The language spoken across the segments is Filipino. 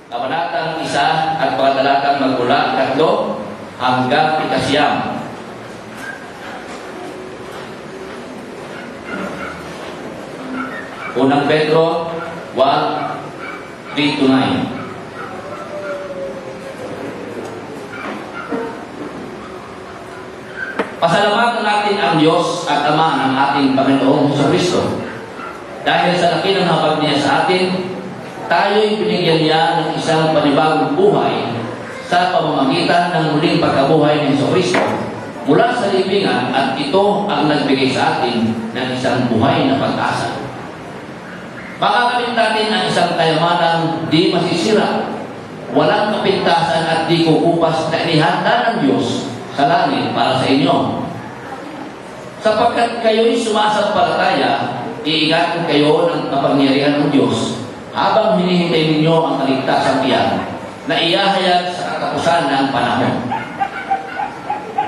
Kabanatang 1 at pagkatalatang magmula 3 hanggang 9. Unang Pedro 1:3-9. Pasalamatan natin ang Diyos at Ama ng ating Panginoong Jesucristo. Dahil sa laki ng habag niya sa atin, tayo'y binigyan niya ng isang panibagong buhay sa pamamagitan ng muling pagkabuhay ng Jesucristo mula sa libingan, at ito ang nagbigay sa atin ng isang buhay na pag-asa. Makakamit natin ang isang kayamanang di masisira, walang kapintasan at di kukupas na inihanda ng Diyos sa langit para sa inyo. Sapagkat kayo'y sumasampalataya, iingatan kayo ng kapangyarihan ng Diyos habang hinihintay ninyo ang kaligtasang iyan na iyahayag sa katapusan ng panahon.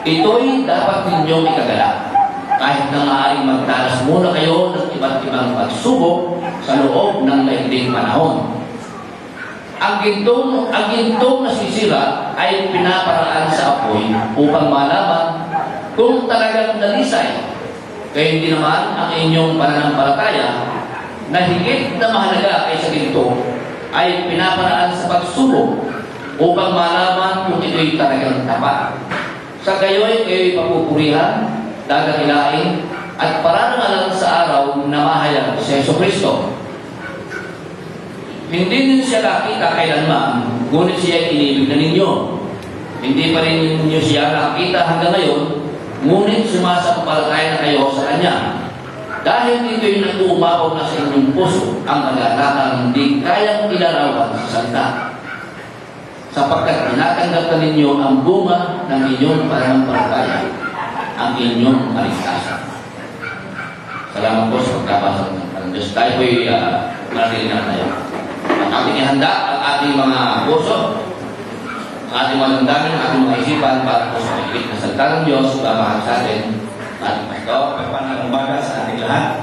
Ito'y dapat ninyong ikagalak, kahit na maaaring magdanas muna kayo ng iba't ibang pagsubok sa loob ng maikling panahon. Ang gintong nasisira ay pinaparaan sa apoy upang malaman kung talagang nalisay. Kaya hindi naman ang inyong pananampalataya na higit na mahalaga kaysa ginto ay pinaparaan sa pagsubok upang malaman kung ito'y talagang tapat. Sa gayo'y kayo'y papupurihan, dadakilain, at pararangalan sa araw na mahayag si Jesucristo. Hindi din siya nakita kailanman, ngunit siya inibig na ninyo. Hindi pa rin ninyo siya nakita hanggang ngayon, ngunit sumasampalataya na kayo sa Kanya. Dahil dito'y nag-uumapaw na sa inyong puso ang pag-aalatang hindi kayang ilarawan sa salita. Sapagkat tinatanggap na ninyo ang bunga ng inyong pananampalataya, ang inyong kaligtasan. Salamat po sa pagkabasa ng Diyos. Tayo po'y maratirin na tayo. Ang ating ihanda ang ating mga puso, ang ating mga damdamin, ang ating mga isipan para po sa mahigit na salita ng Diyos, babahag sa atin, ating pastor. Pagpanang umaga sa ating lahat.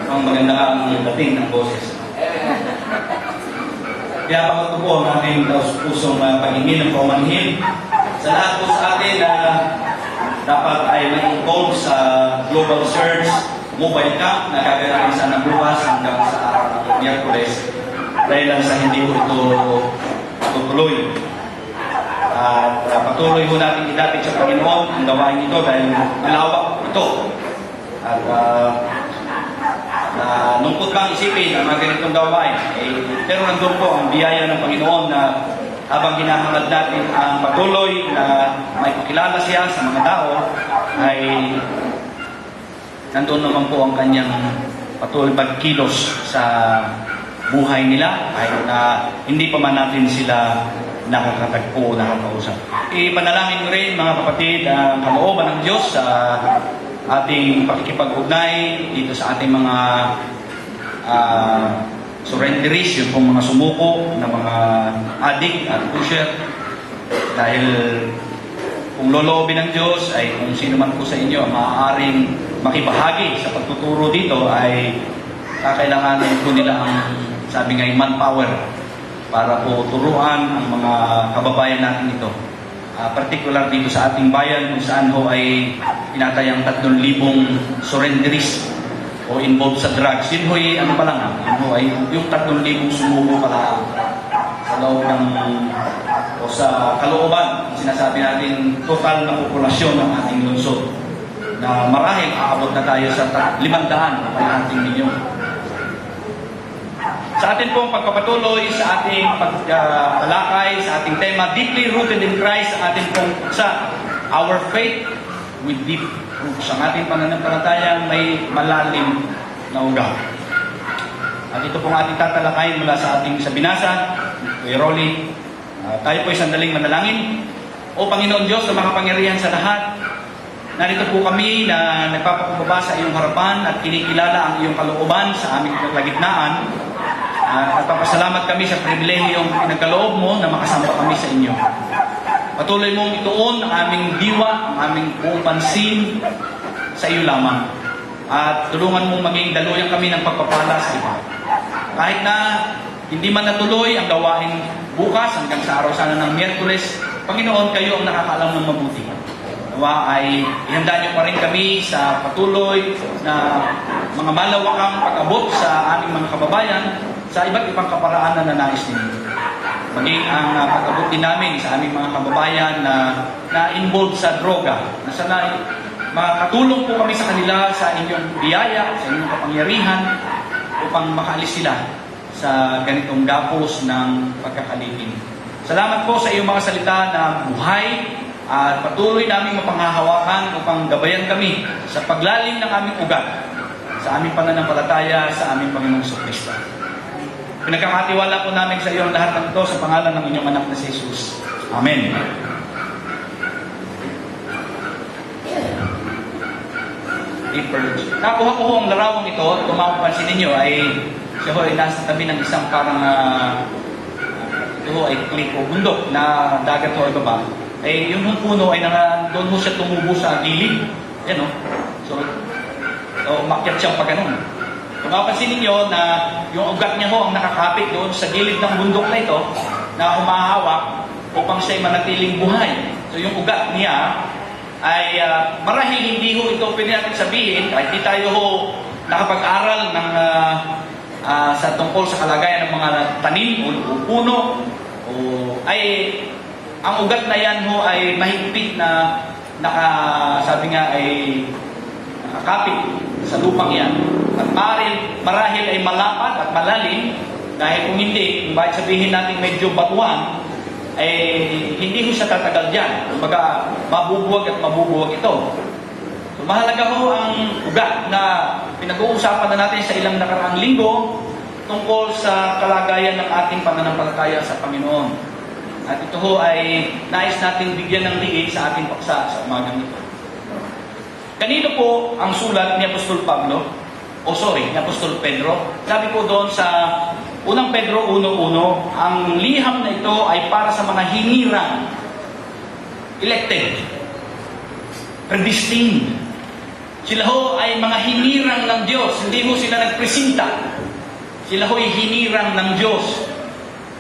Ang maganda ang dating ng boses. Kaya pagod ko po ang ating pusong pag-ingin ng paumanhin sa lahat po sa atin na dapat ay may-involve sa Global Search Mobile Camp na gagawin sana bukas hanggang sa araw ng Miyerkules dahil lang sa hindi ko ito tutuloy. At patuloy ho natin idapit sa Panginoon ang gawain ito dahil malawak ito. At lungkot bang isipin ang mga ganitong gawain. Pero nandun po ang biyaya ng Panginoon na habang hinahangad natin ang patuloy na may pakilala siya sa mga tao, ay nandoon naman po ang kanyang patuloy pagkilos sa buhay nila kahit na hindi pa man natin sila nakakatagpo, nakakausap. Ipanalangin ko rin mga kapatid ang kalooban ng Diyos sa ating pakikipag-ugnay dito sa ating mga surrenderies, yung pong mga sumuko na mga addict at pusher. Dahil kung loloobin ng Diyos ay kung sino man po sa inyo ang maaaring makibahagi sa pagtuturo dito ay kakailanganin po nila ang sabi nga manpower para po turuan ang mga kababayan natin ito. Particular dito sa ating bayan kung saan ho ay tinatayang 3,000 surrenderies o involved sa drugs. Yun ho ay ano pa lang, yun ho ay yung 3,000 sumuko pala sa loob ng o sa kalooban, sinasabi natin total na populasyon ng ating lungsod na marahil aabot na tayo sa 500 na kalahating milyon. Sa atin pong pagpapatuloy sa ating paglalakay, sa ating tema, Deeply Rooted in Christ, sa ating pong sa Our Faith with Deep Roots. Ang ating pananampalatayang may malalim na ugat. At ito pong ating tatalakayin mula sa ating sa binasa, Kuya Rolly. Tayo po sandaling manalangin. O Panginoon Diyos na makapangyarihan sa lahat, narito po kami na nagpapakumbaba sa iyong harapan at kinikilala ang iyong kalooban sa aming kalagitnaan. At papasalamat kami sa pribilehiyong pinagkaloob mo na makasama kami sa inyo. Patuloy mong ituon ang aming diwa, ang aming buong pansin sa iyo lamang. At tulungan mong maging daluyan kami ng pagpapala sa iba. Kahit na hindi man natuloy ang gawain bukas hanggang sa araw sana ng Miyerkules, Panginoon, kayo ang nakakaalam ng mabuti. Nawa ay ihanda niyo pa rin kami sa patuloy na mga malawakang pag-abot sa aming mga kababayan sa iba't ibang kaparaanan na nais ninyo. Maging ang pag-abot din namin sa aming mga kababayan na involved sa droga, na sana makatulong po kami sa kanila sa inyong biyaya, sa inyong kapangyarihan upang makaalis sila sa ganitong gapos ng pagkakalipin. Salamat po sa iyong mga salita na buhay at patuloy naming mapanghahawakan upang gabayan kami sa paglalim ng aming ugat, sa aming pananampalataya sa aming Panginoong Kristo. Pinagkakatiwala po namin sa iyo ang lahat ng ito sa pangalan ng inyong anak na si Jesus. Amen. Nakuha ko ang larawang ito, kung mapapansin ninyo ay siya ho ay nasa tabi ng isang parang ito ho ay cliff o bundok na dagat ho ay baba. Eh, yung puno ay doon ho siya tumubo sa gilid. Yan o. So, umakyat siya pa ganun. Kung mapapansin ninyo na yung ugat niya ho ang nakakapit doon sa gilid ng bundok na ito na humahawak upang siya'y manatiling buhay. So yung ugat niya ay marahil hindi ho ito pwede natin sabihin kahit di tayo ho nakapag-aral ng sa tungkol sa kalagayan ng mga tanim o puno ay ang ugat na yan ho ay mahigpit na sabi nga ay nakakapit sa lupang yan. At marahil ay malapad at malalim dahil kung hindi, kung bakit sabihin natin medyo batuan, ay hindi ho siya tatagal dyan. Kumbaga, mabubuwag at mabubuwag ito. So, mahalaga ho ang ugat na pinag-uusapan na natin sa ilang nakaraang linggo tungkol sa kalagayan ng ating pananampalataya sa Panginoon. At ito ho ay nais natin bigyan ng liig sa ating paksa sa umagang ito. Kanino po ang sulat ni Apostol Pablo? Ni Apostol Pedro. Sabi po doon sa unang Pedro 1:1, ang liham na ito ay para sa mga hinirang, elected, predestined. Sila ho ay mga hinirang ng Diyos. Hindi ho sila nagpresenta. Sila ho ay hinirang ng Diyos.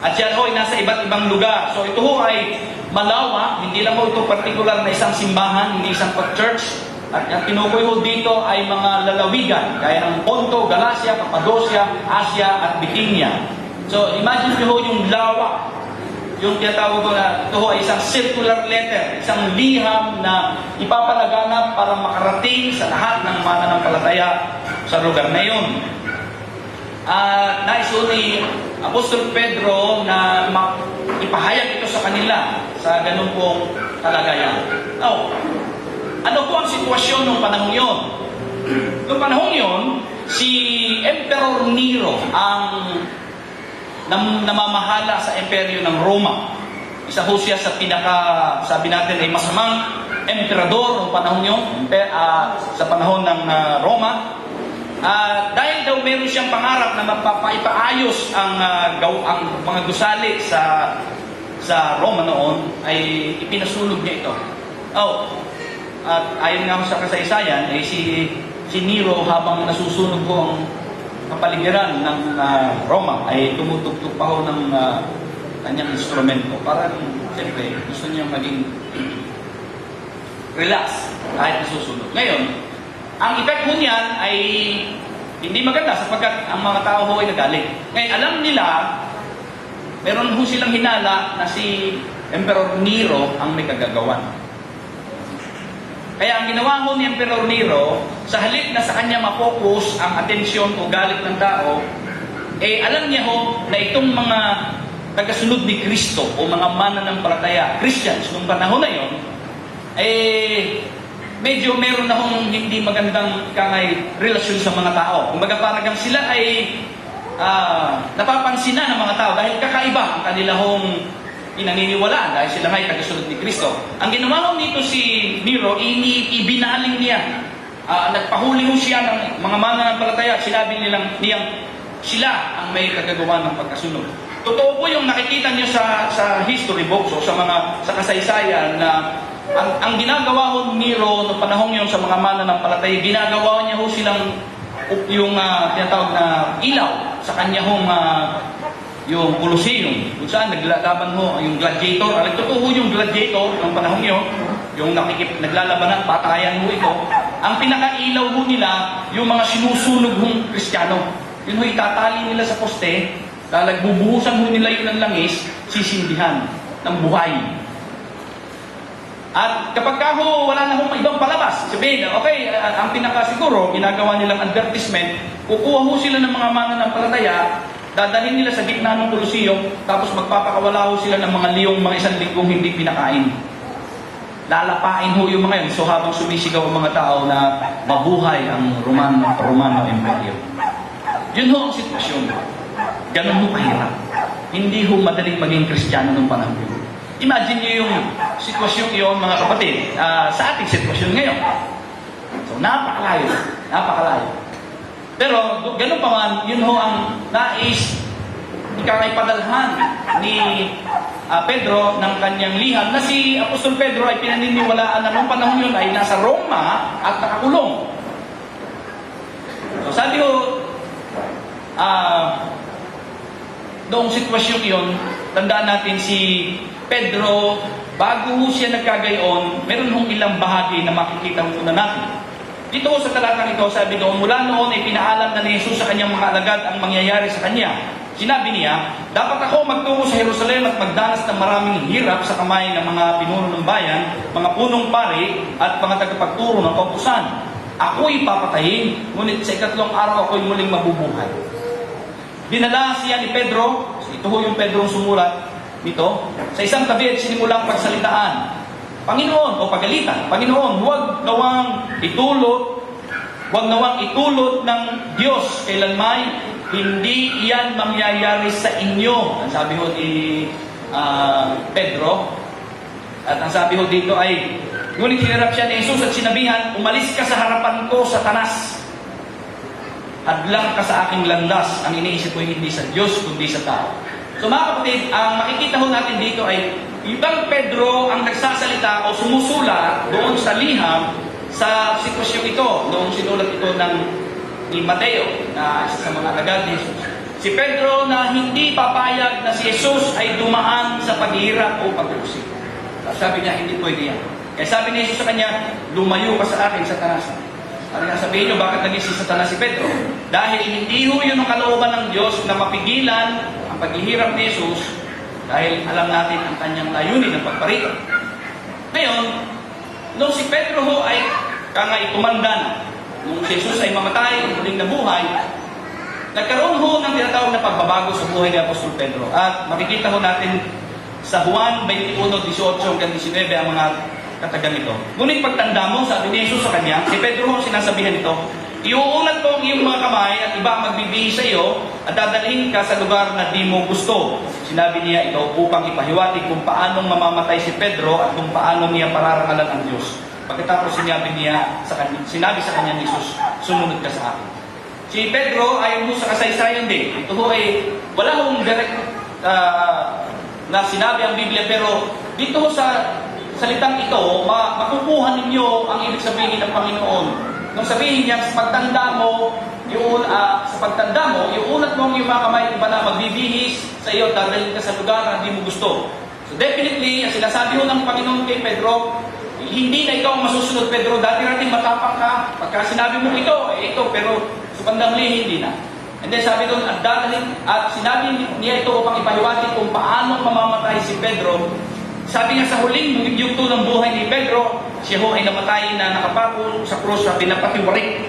At sila ho ay nasa iba't ibang lugar. So ito ho ay malawak. Hindi lang ho ito particular na isang simbahan, hindi isang church. At ang tinukoy ho dito ay mga lalawigan, gaya ng Ponto, Galacia, Cappadocia, Asia, at Bithynia. So, imagine nyo ho yung lawak, yung tinatawag ko na ito ho ay isang circular letter, isang liham na ipapalaganap para makarating sa lahat ng mananampalataya sa lugar na yun. Nais ho ni Apostol Pedro na ipahayag ito sa kanila sa ganun pong kalagayan. Now, ano po ang sitwasyon ng panahon yun? Noong panahon yun, si Emperor Nero ang namamahala sa imperyo ng Roma. Isa ho siya sa sabi natin ay masamang emperador noong panahon yun, sa panahon ng Roma. Dahil daw meron siyang pangarap na magpapaipaayos ang mga gusali sa Roma noon, ay ipinasulog niya ito. At ayon nga sa kasaysayan, si Nero habang nasusunog ko ang kapaligiran ng Roma, ay tumutugtog pa ho ng kanyang instrumento. Parang, siyempre, gusto niya maging relax kahit nasusunog. Ngayon, ang effect ho niyan ay hindi maganda sapagkat ang mga tao ho ay nagalit. Ngayon, alam nila, meron ho silang hinala na si Emperor Nero ang may kagagawan. Kaya ang ginawa mo ni Emperor Nero, sa halip na sa kanya mapokus ang atensyon o galit ng tao, alam niya ho na itong mga tagasunod ni Kristo o mga mananampalataya, Christians, noong panahon na yon, medyo meron na hong hindi magandang relasyon sa mga tao. Kumbaga parang sila ay napapansin na ng mga tao dahil kakaiba ang kanilang pinaniniwalaan dahil sila ngay tagasunod ni Kristo. Ang ginawa ho nito si Nero, ibinaling niya. Nagpahuli ho siya ng mga mananampalataya at sinabi niyang sila ang may kagagawa ng pagkasunod. Totoo po yung nakikita niyo sa history books o sa kasaysayan na ang ginagawa ho ni Nero noong panahon yun sa mga mananampalataya, ginagawa niya ho silang yung tinatawag na ilaw sa kanya hong yung Colosseum, kung saan naglalaban ho yung gladiator. Alam, totoo yung gladiator ng panahon yun, yung naglalaban at patayan ho ito. Ang pinakailaw ho nila, yung mga sinusunog hong Kristiyano. Yun ho, itatali nila sa poste, bubuhusan ho nila yun ng langis, sisindihan ng buhay. At kapag ka ho, wala na hong ibang palabas, sabihin, okay, ang pinakasiguro, ginagawa nilang advertisement, kukuha ho sila ng mga mananampalataya, dadalhin nila sa gitna ng Colosseum, tapos magpapakawala ho sila ng mga liyong, mga isang linggong hindi pinakain. Lalapain ho yung mga yun. So habang sumisigaw ang mga tao na mabuhay ang Romano Empire. Yun ho ang sitwasyon. Ganun ho kahirap. Hindi ho madaling maging Kristiyano ng panahon yun. Imagine nyo yung sitwasyon yun, mga kapatid, sa ating sitwasyon ngayon. So napakalayo. Napakalayo. Pero ganun pa man, yun ho ang nais ikakaipadalhan ni Pedro ng kanyang liham na si Apostol Pedro ay pinaniniwalaan na noong panahon yun ay nasa Roma at nakakulong. So sabi ko, noong sitwasyon yun, tandaan natin si Pedro, bago siya nagkagayon, meron hong ilang bahagi na makikita muna natin. Dito sa talatang ito, sabi doon, mula noon ay pinaalam na ni Jesus sa kanyang mga alagad ang mangyayari sa kanya. Sinabi niya, dapat ako magtungo sa Jerusalem at magdanas ng maraming hirap sa kamay ng mga pinuno ng bayan, mga punong pari at mga tagapagturo ng kautusan. Ako'y papatayin, ngunit sa ikatlong araw ako'y muling mabubuhay. Dinala siya ni Pedro, ito ho yung Pedro sumulat nito, sa isang tabi at sinimulang pagsalitaan. Panginoon, o pagalitan, Panginoon, huwag nawang itulot ng Diyos kailanmay, hindi iyan mangyayari sa inyo. Ang sabi ho ni Pedro, at ang sabi ho dito ay, ngunit hinarap siya ni Jesus at sinabihan, umalis ka sa harapan ko, Satanas. Hadlang ka sa aking landas. Ang iniisip ko hindi sa Diyos, kundi sa tao. So mga kapatid, ang makikita ho natin dito ay, ibang Pedro ang nagsasalita o sumusulat doon sa liham sa sitwasyon ito, noong sinulat ito ni Mateo, na isa sa mga alagad ni Jesus. Si Pedro na hindi papayag na si Jesus ay dumaan sa paghihirap o pag-uusig. Sabi niya, hindi pwede yan. Kaya sabi ni Jesus sa kanya, lumayo ka sa akin, Satanas. Ano nga sabihin niyo, bakit naging si Satanas si Pedro? Dahil hindi ho yun ang kalooban ng Diyos na mapigilan ang paghihirap ni Jesus, dahil alam natin ang kanyang layunin ng pagparito. Ngayon, nung si Pedro ho ay tumanda na, nung si Jesus ay mamatay, muling nabuhay, nagkaroon ho ng tinatawag na pagbabago sa buhay ni Apostol Pedro. At makikita ho natin sa Juan 21:18-19 ang mga katagang ito. Ngunit pagtanda mo, sabi ni Jesus sa kanya, si Pedro ho sinasabihan ito, iuunat ko ang iyong mga kamay at iba ang magbibihis sa iyo at dadalhin ka sa lugar na di mo gusto. Sinabi niya ito upang ipahiwatig kung paanong mamamatay si Pedro at kung paano niya pararangalan ang Diyos. Pagkatapos sinabi sa kanya ni Jesus, sumunod ka sa akin. Si Pedro ayon ho sa kasaysayan din. Ito ho ay wala hong direct na sinabi ang Biblia, pero dito ho sa salitang ito, makukuha ninyo ang ibig sabihin ng Panginoon. Nung sabihin niya, sa pagtanda mo, iunat mo ang iyong mga kamay, iba na magbibihis sa iyo, dadalhin ka sa lugar na hindi mo gusto. So definitely, ang sinasabi ho ng Panginoon kay Pedro, hindi na ikaw ang masusunod, Pedro. Dati-dati matapang ka. Pagka sinabi mo ito, pero sa bandang hindi na. And then sabi doon, at sinabi niya ito upang ipahiwatig kung paano mamamatay si Pedro. Sabi niya sa huling yugto ng buhay ni Pedro, siya ho ay namatay na nakapako sa krus na pinapatiwarik.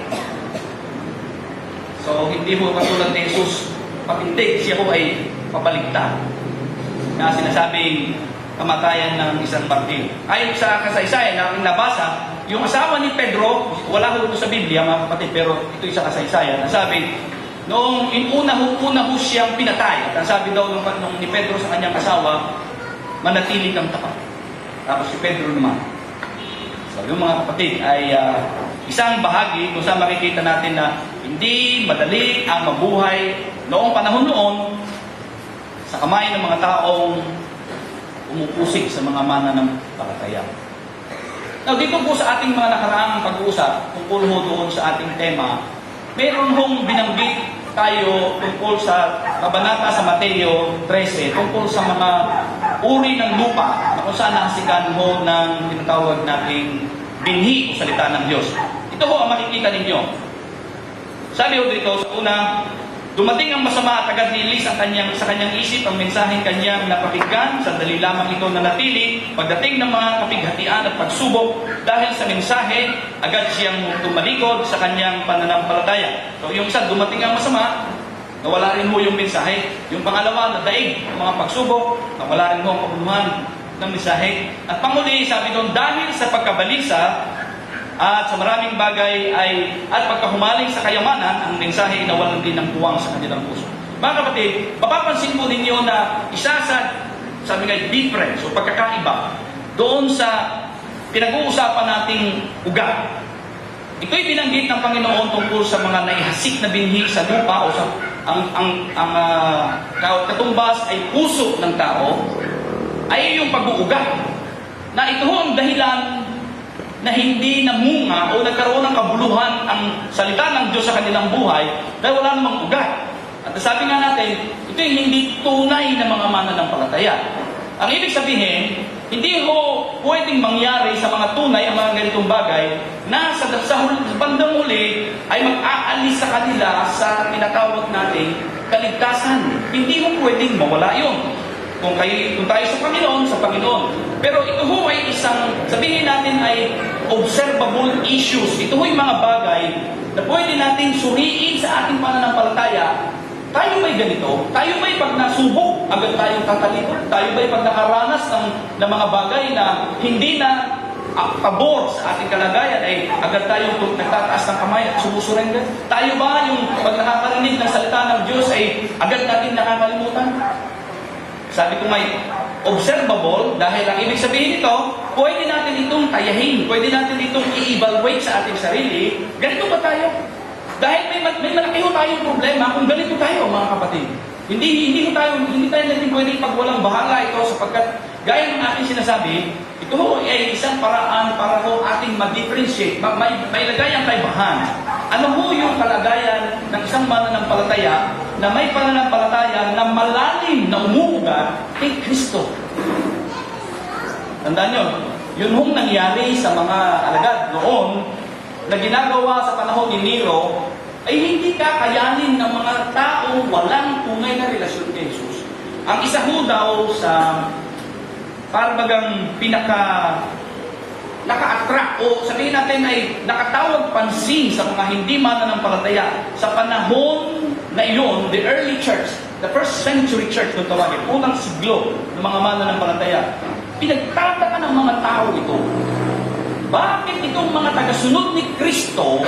So hindi ho katulad ni Jesus patindig, siya ho ay pabaligtad. Na sinasabing kamatayan ng isang martir. Ayon sa kasaysayan na aking nabasa, yung asawa ni Pedro, wala ho ito sa Biblia mga kapatid, pero ito isa kasaysayan, nasabi, noong una ho siyang pinatay, at ang sabi daw nung ni Pedro sa kanyang asawa, manatili kang tapat. Tapos si Pedro naman. So yung mga kapatid ay isang bahagi kung saan makikita natin na hindi madali ang mabuhay noong panahon noon sa kamay ng mga taong umupusig sa mga mananampalataya. Now dito po sa ating mga nakaraang pag-uusap tungkol ho doon sa ating tema, meron hong binanggit tayo tungkol sa kabanata sa Mateo 13, tungkol sa mga uri ng lupa na kung saan nahasikan ho ng tinatawag nating binhi o salita ng Diyos. Ito ho ang makikita ninyo. Sabi ho dito sa una, dumating ang masama at agad nilis sa kanyang isip ang mensaheng kanyang napakinggan. Sandali lamang ito nanatili. Pagdating ng mga kapighatian at pagsubok, dahil sa mensahe, agad siyang tumalikod sa kanyang pananampalataya. So yung isa, dumating ang masama, nawala rin ho yung mensahe. Yung pangalawa, nadaig ang mga pagsubok, nawala rin ho ang kabunuhan ng mensahe. At panguli, sabi doon, dahil sa pagkabalisa, at sa maraming bagay at pagkahumaling sa kayamanan, ang mensahe inawalan din ng puwang sa kanilang puso. Mga kapatid, mapapansin po ninyo na isa sa, sabi nga, difference o pagkakaiba doon sa pinag-uusapan nating ugat. Ito'y binanggit ng Panginoon tungkol sa mga naihasik na binhi sa lupa o sa katumbas ay puso ng tao, ay yung pag-uugat. Na ito ang dahilan na hindi namunga o nagkaroon ng kabuluhan ang salita ng Diyos sa kanilang buhay dahil wala namang ugat. At sabi nga natin, ito yung hindi tunay na mga mananampalataya. Ang ibig sabihin, hindi ho pwedeng mangyari sa mga tunay ang mga ganitong bagay na sa bandang huli ay mag-aalis sa kanila sa tinatawag nating kaligtasan. Hindi mo pwedeng mawala yun. Kung tayo sa Panginoon. Pero ito ho ay isang, sabihin natin ay observable issues. Ito ho ay mga bagay na pwede natin suriin sa ating pananampalataya. Tayo ba'y ganito? Tayo ba'y pag nasubok, agad tayong tatalikod? Tayo ba'y pag nakaranas ng mga bagay na hindi na pabor sa ating kalagayan ay agad tayong nagtataas ng kamay at sumusurrender? Tayo ba yung pag nakakarinig ng salita ng Diyos ay agad natin nakakalimutan? Sabi ko may observable dahil ang ibig sabihin nito, pwede natin itong tayahin, pwede natin itong i-evaluate sa ating sarili. Ganito ba tayo? Dahil may malaki ho tayong problema kung ganito tayo, mga kapatid. Hindi tayo natin pwede pagwalang bahala ito sapagkat gaya ng ating sinasabi, ito ho ay isang paraan para ho ating ma-differentiate, may lagay ang kaibahan. Ano ho yung kalagayan ng isang mananampalataya na may pananampalataya na malalim na umuugat kay Kristo? Tandaan nyo, yun hong nangyari sa mga alagad noon na ginagawa sa panahon ni Nero ay hindi kakayanin ng mga tao walang tunay na relasyon kay Jesus. Ang isa ho daw sa parang naka-attract o sabihin natin ay nakatawag pansin sa mga hindi mananampalataya sa panahon na iyon, the early church, the first century church kung tawagin, unang siglo ng mga mananampalataya. Pinagtataka ng mga tao ito. Bakit itong mga tagasunod ni Kristo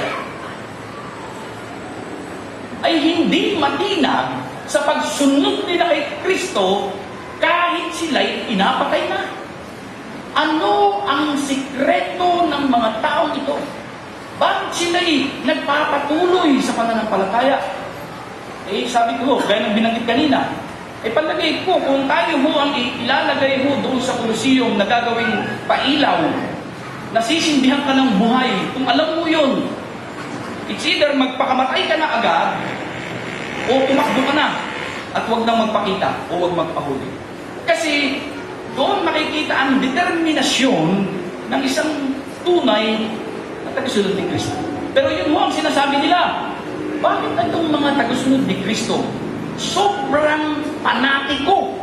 ay hindi matinag sa pagsunod nila kay Kristo kahit sila'y pinapatay na? Ano ang sikreto ng mga taong ito? Bakit sila'y nagpapatuloy sa pananampalataya? Sabi ko, gaya ng binanggit kanina, palagay ko, kung tayo ho ang ilalagay ho doon sa Colosseum na gagawing pailaw, nasisindihan ka ng buhay, kung alam mo yun, it's either magpakamatay ka na agad, o tumakbo ka na, at huwag nang magpakita, o huwag magpahuli. Kasi, doon makikita ang determinasyon ng isang tunay na tagasunod ni Kristo. Pero yun ho ang sinasabi nila. Bakit itong mga tagasunod ni Kristo sobrang panatiko,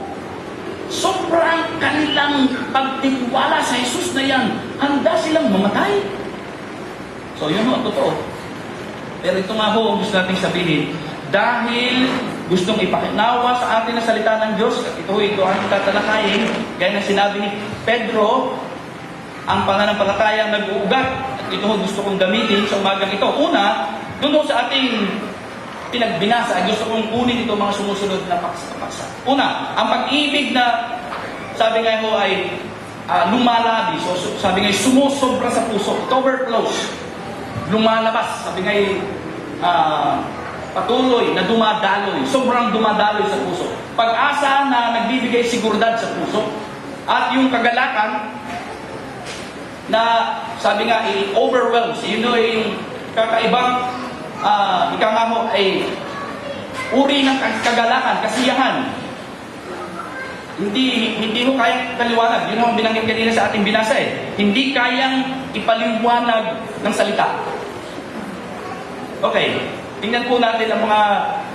sobrang kanilang pagtitiwala sa Jesus na yan, handa silang mamatay? So yun ho, totoo. Pero ito nga ho ang gusto natin sabihin, dahil gustong ipakinawa sa atin ang salita ng Diyos, at ito ang tatalakayin, gaya na sinabi ni Pedro, ang pananampalataya nag-uugat, at ito gusto kong gamitin sa umagang ito. Una, doon sa ating pinagbinasa, ay gusto kong kunin ito mga sumusunod na paksa. Una, ang pag-ibig na, sabi nga ho ay lumalabi, so sabi nga sumusobra sa puso, it overflows, lumalabas, sabi nga patuloy na dumadaloy, sobrang dumadaloy sa puso. Pag-asa na nagbibigay seguridad sa puso. At yung kagalakan na sabi nga overwhelms. You know, yung kakaibang ika nga mo ay uri ng kagalakan, kasiyahan. Hindi ho kayang kaliwanag. Yun ang binanggit kanina sa ating binasa eh. Hindi kayang ipaliwanag ng salita. Okay, tingnan po natin ang mga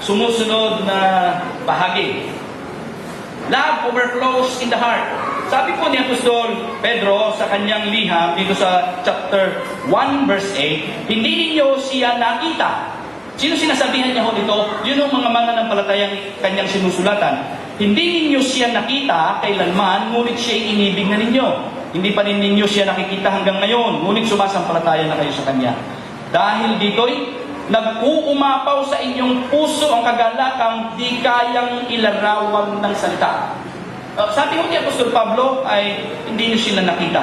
sumusunod na bahagi. Love overflows in the heart. Sabi po ni Apostol Pedro sa kanyang liham dito sa chapter 1 verse 8, hindi ninyo siya nakita. Sino sinasabihan niya ho dito? Yun ang mga mananampalatayang kanyang sinusulatan. Hindi ninyo siya nakita kailanman, ngunit siya'y inibig na ninyo. Hindi pa rin ninyo siya nakikita hanggang ngayon, ngunit sumasampalataya na kayo sa kanya. Dahil dito'y nag-uumapaw sa inyong puso ang kagalakang di kayang ilarawan ng salita. Sabi ko ni Apostol Pablo ay hindi nyo sila nakita.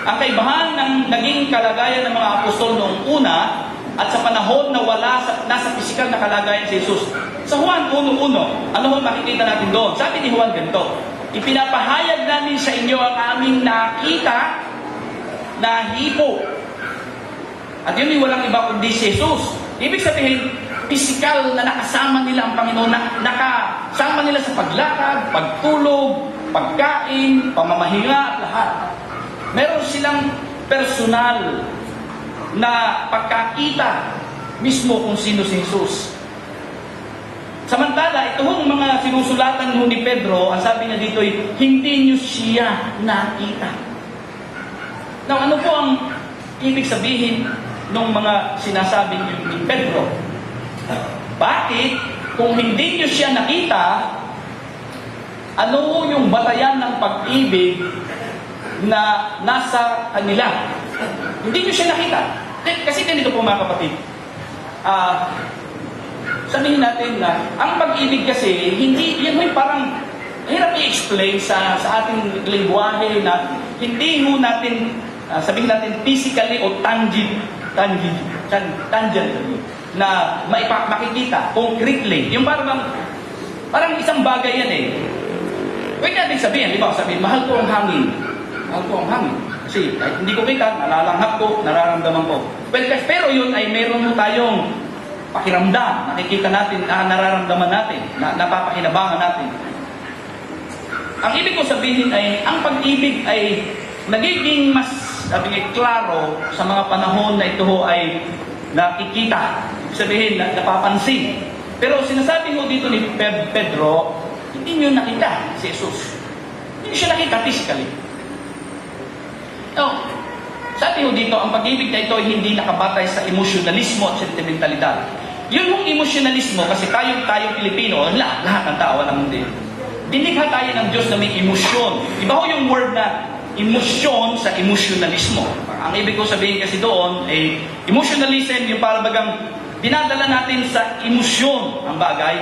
Ang kaibahan ng naging kalagayan ng mga apostol noong una at sa panahon na nasa pisikal na kalagayan si Jesus. Sa Juan 1:1, ano ho makikita natin doon? Sabi ni Juan ganito, ipinapahayag namin sa inyo ang aming nakita na hipo. At yun ay walang iba kundi si Jesus. Ibig sabihin, pisikal na nakasama nila ang Panginoon, nakasama nila sa paglakad, pagtulog, pagkain, pamamahinga at lahat. Meron silang personal na pagkakita mismo kung sino si Jesus. Samantala, itong mga sinusulatan ni Pedro, ang sabi niya dito ay, hindi niyo siya nakita. Now, ano po ang ibig sabihin ng mga sinasabi ni Pedro? Bakit, kung hindi niyo siya nakita, ano yung batayan ng pag-ibig na nasa kanila? Hindi niyo siya nakita. Kasi ganito po mga kapatid. Sabihin natin na ang pag-ibig kasi, hindi, yan ay parang hirap i-explain sa ating lingwahe na hindi mo natin, sabihin natin physically o tangible na makikita concretely. Yung parang isang bagay yan eh. Pwede natin sabihin, di ba? Sabihin, mahal ko ang hangin. Mahal ko ang hangin. Kasi kahit hindi ko kita, nalalanghap ko, nararamdaman ko. Well, pero yun ay meron mo tayong pakiramdam. Nakikita natin, nararamdaman natin, napapakinabangan natin. Ang ibig ko sabihin ay, ang pag-ibig ay nagiging mas, klaro sa mga panahon na ito ay nakikita. Sabihin, napapansin. Pero sinasabi mo dito ni Pedro, hindi niyo nakita si Jesus. Hindi siya nakita physically. No, sabi mo dito, ang pag-ibig na ito ay hindi nakabatay sa emosyonalismo at sentimentalidad. Yun yung emosyonalismo, kasi tayo Pilipino, lahat ng tao, walang hindi. Dinikha tayo ng Diyos na may emosyon. Iba ho yung word na emosyon sa emosyonalismo. Ang ibig ko sabihin kasi doon, emotionalism, yung parabagang dinadala natin sa emosyon ang bagay.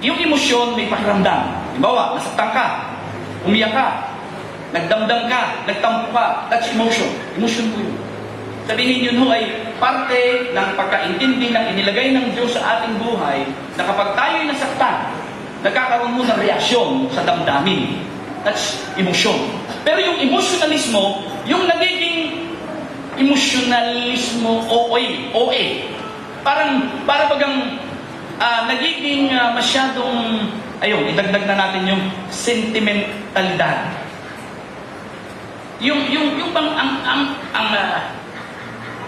Yung emosyon may pakiramdam. Halimbawa, nasaktan ka, umiyak ka, nagdamdam ka, nagtampo ka, that's emotion. Emotion po yun. Sabihin yun ho ay parte ng pagkaintindi ng inilagay ng Diyos sa ating buhay na kapag tayo'y nasaktan, nagkakaroon mo ng reaksyon sa damdamin. That's emotion. Pero yung emotionalismo, yung nagiging emotionalismo OA. Parang bagang nagiging masyadong, idagdag na natin yung sentimentalidad. Yung bang